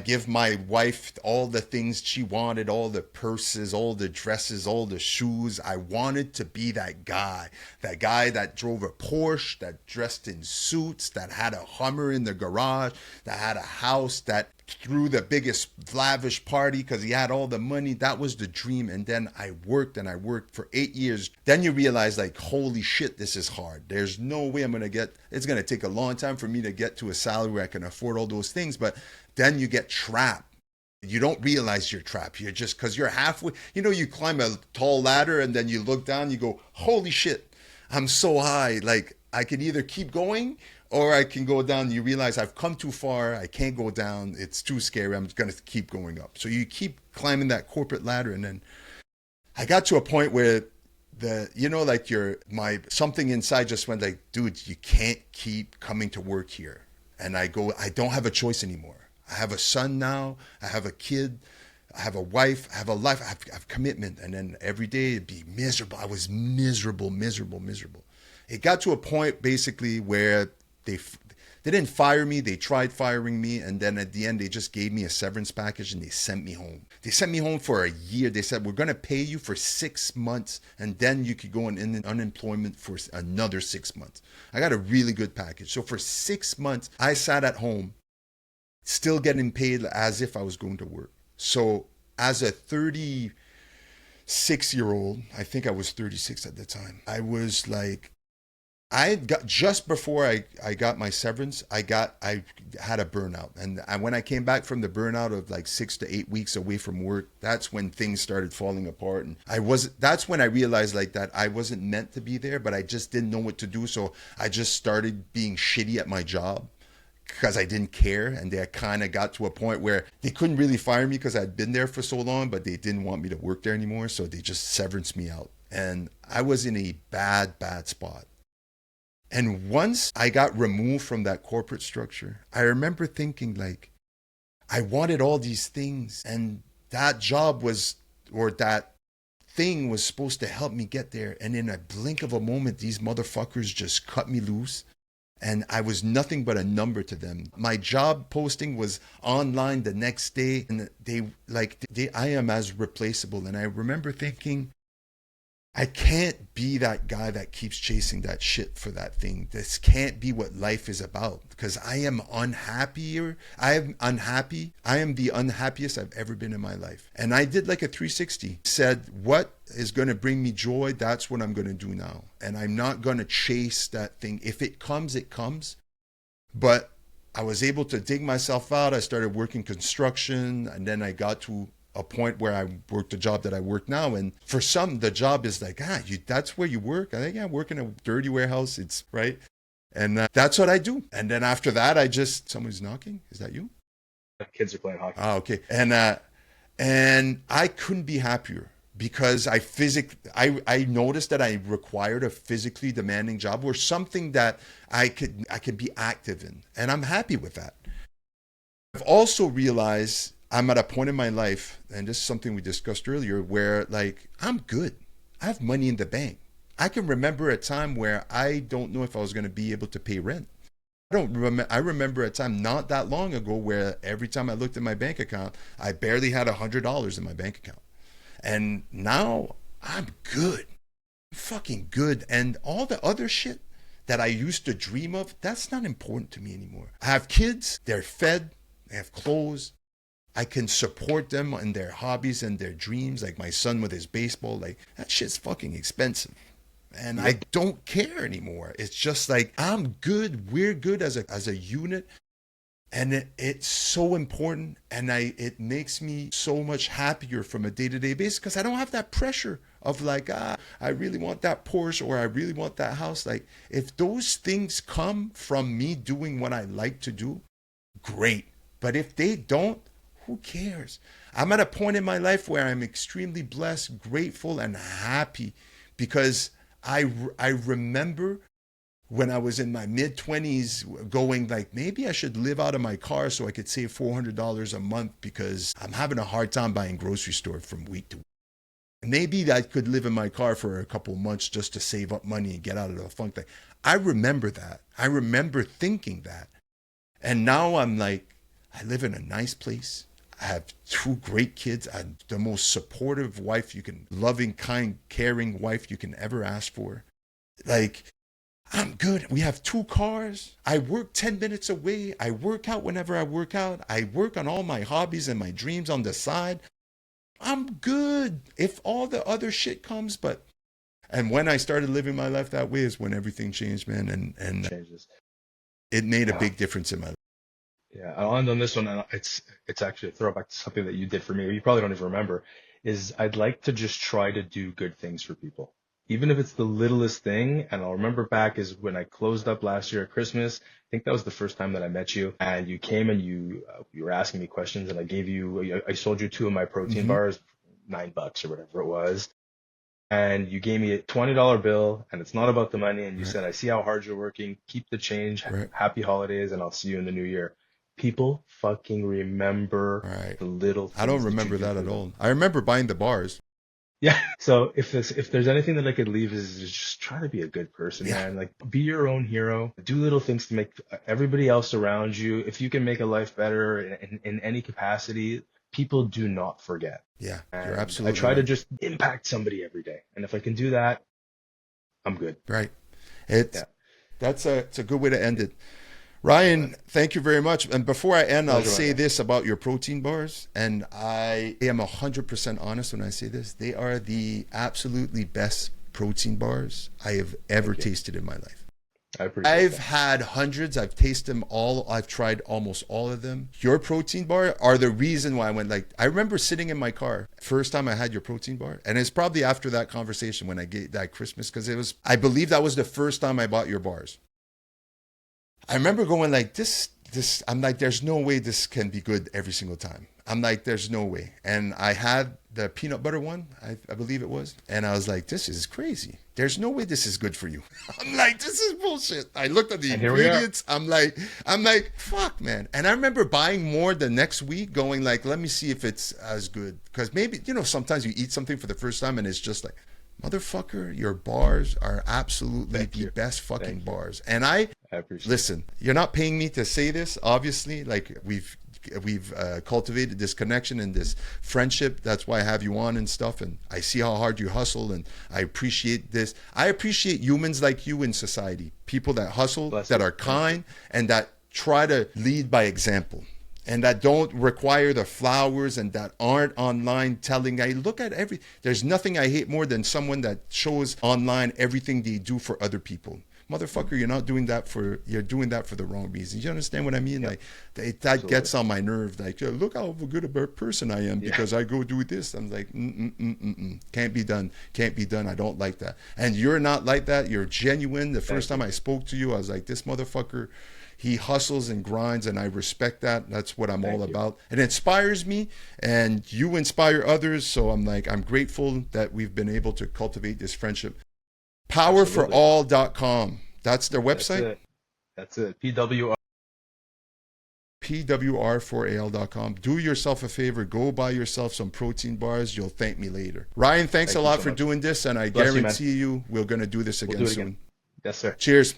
give my wife all the things she wanted, all the purses, all the dresses, all the shoes. I wanted to be that guy that drove a Porsche, that dressed in suits, that had a Hummer in the garage, that had a house, that threw the biggest lavish party because he had all the money. That was the dream. And then I worked and I worked for 8 years. Then you realize like, holy shit, this is hard. There's no way it's going to take a long time for me to get to a salary where I can afford all those things. But then you get trapped. You don't realize you're trapped. You're just, because you're halfway, you climb a tall ladder and then you look down, you go, holy shit, I'm so high. Like I can either keep going or I can go down. You realize I've come too far. I can't go down. It's too scary. I'm going to keep going up. So you keep climbing that corporate ladder. And then I got to a point where something inside just went like, dude, you can't keep coming to work here. And I don't have a choice anymore. I have a son now. I have a kid. I have a wife. I have a life. I have commitment. And then every day it'd be miserable. I was miserable. It got to a point basically where they didn't fire me. They tried firing me. And then at the end, they just gave me a severance package and they sent me home. They sent me home for a year. They said, we're going to pay you for 6 months and then you could go in unemployment for another 6 months. I got a really good package. So for 6 months, I sat at home still getting paid as if I was going to work. So as a 36-year-old, I think I was 36 at the time, I was like, just before I got my severance, I had a burnout. And when I came back from the burnout of like 6 to 8 weeks away from work, that's when things started falling apart. And that's when I realized like that I wasn't meant to be there, but I just didn't know what to do. So I just started being shitty at my job because I didn't care. And they kind of got to a point where they couldn't really fire me because I'd been there for so long, but they didn't want me to work there anymore. So they just severance me out. And I was in a bad spot. And once I got removed from that corporate structure, I remember thinking like, I wanted all these things and that job that thing was supposed to help me get there. And in a blink of a moment, these motherfuckers just cut me loose. And I was nothing but a number to them. My job posting was online the next day. And I am as replaceable. And I remember thinking, I can't be that guy that keeps chasing that shit for that thing. This can't be what life is about because I am unhappier. I am unhappy. I am the unhappiest I've ever been in my life. And I did like a 360, said, what is going to bring me joy? That's what I'm going to do now. And I'm not going to chase that thing. If it comes, it comes. But I was able to dig myself out. I started working construction and then I got to a point where I worked the job that I work now. And for some, the job is like, that's where you work. I think I work in a dirty warehouse. It's right. And that's what I do. And then after that, someone's knocking. Is that you? Kids are playing hockey. Okay. And I couldn't be happier because I noticed that I required a physically demanding job or something that I could be active in, and I'm happy with that. I've also realized I'm at a point in my life, and this is something we discussed earlier, where like I'm good. I have money in the bank. I can remember a time where I don't know if I was going to be able to pay rent. I remember a time not that long ago where every time I looked at my bank account, I barely had $100 in my bank account. And now I'm good. I'm fucking good. And all the other shit that I used to dream of, that's not important to me anymore. I have kids, they're fed, they have clothes. I can support them in their hobbies and their dreams, like my son with his baseball. Like, that shit's fucking expensive. And I don't care anymore. It's just like, I'm good, we're good as a unit. And it's so important, and it makes me so much happier from a day-to-day basis because I don't have that pressure of like, I really want that Porsche or I really want that house. Like, if those things come from me doing what I like to do, great. But if they don't, who cares? I'm at a point in my life where I'm extremely blessed, grateful, and happy because I remember when I was in my mid-20s going like, maybe I should live out of my car so I could save $400 a month because I'm having a hard time buying grocery store from week to week. Maybe I could live in my car for a couple of months just to save up money and get out of the funk thing. I remember that. I remember thinking that. And now I'm like, I live in a nice place. I have 2 great kids. I have the most supportive wife loving, kind, caring wife you can ever ask for. Like, I'm good. We have 2 cars. I work 10 minutes away. I work out whenever I work out. I work on all my hobbies and my dreams on the side. I'm good. If all the other shit comes, and when I started living my life that way is when everything changed, man. And Changes. It made a big difference in my life. Yeah, I'll end on this one. And it's actually a throwback to something that you did for me. You probably don't even remember. Is I'd like to just try to do good things for people, even if it's the littlest thing. And I'll remember back is when I closed up last year at Christmas. I think that was the first time that I met you, and you came and you were asking me questions, and I sold you 2 of my protein bars, $9 or whatever it was. And you gave me a $20 bill, and it's not about the money. And you said, I see how hard you're working. Keep the change. Right. Happy holidays, and I'll see you in the new year. People fucking remember the little things. I don't remember that at all. I remember buying the bars. Yeah. So if there's anything that I could leave is just try to be a good person, man. Like, be your own hero. Do little things to make everybody else around you. If you can make a life better in any capacity, people do not forget. Yeah, and you're absolutely I try right. to just impact somebody every day. And if I can do that, I'm good. Right. It's a good way to end it. Ryan, thank you very much. And before I end, I'll say this about your protein bars. And I am 100% honest when I say this. They are the absolutely best protein bars I have ever tasted in my life. I've had hundreds. I've tasted them all. I've tried almost all of them. Your protein bar are the reason why I went like, I remember sitting in my car, first time I had your protein bar. And it's probably after that conversation when I gave that Christmas, because I believe that was the first time I bought your bars. I remember going like this, I'm like, there's no way this can be good every single time. I'm like, there's no way. And I had the peanut butter one, I believe it was. And I was like, this is crazy. There's no way this is good for you. I'm like, this is bullshit. I looked at the ingredients. I'm like, fuck, man. And I remember buying more the next week going like, let me see if it's as good. Because maybe, sometimes you eat something for the first time and it's just like, motherfucker, your bars are absolutely the best fucking bars. And I appreciate listen, you're not paying me to say this, obviously. Like, we've cultivated this connection and this friendship. That's why I have you on and stuff. And I see how hard you hustle, and I appreciate this. I appreciate humans like you in society, people that hustle, that are kind, and that try to lead by example, and that don't require the flowers, and that aren't online telling, I look at there's nothing I hate more than someone that shows online everything they do for other people. Motherfucker, you're doing that for the wrong reasons. You understand what I mean? Yep. Like that gets on my nerve. Like, look how good a person I am because I go do this. I'm like, can't be done. Can't be done. I don't like that. And you're not like that. You're genuine. The first time I spoke to you, I was like, this motherfucker, He hustles and grinds, and I respect that. That's what I'm all Thank you. about. It inspires me, and you inspire others. So I'm grateful that we've been able to cultivate this friendship. Absolutely. Powerforall.com. That's their That's website. it. That's it. PWR. PWR4AL.com. Do yourself a favor. Go buy yourself some protein bars. You'll thank me later. Ryan, thanks Thank a you lot so for much. doing this, and I Bless you, man. guarantee you we're going to do this We'll again do it soon. again. Yes, sir. Cheers.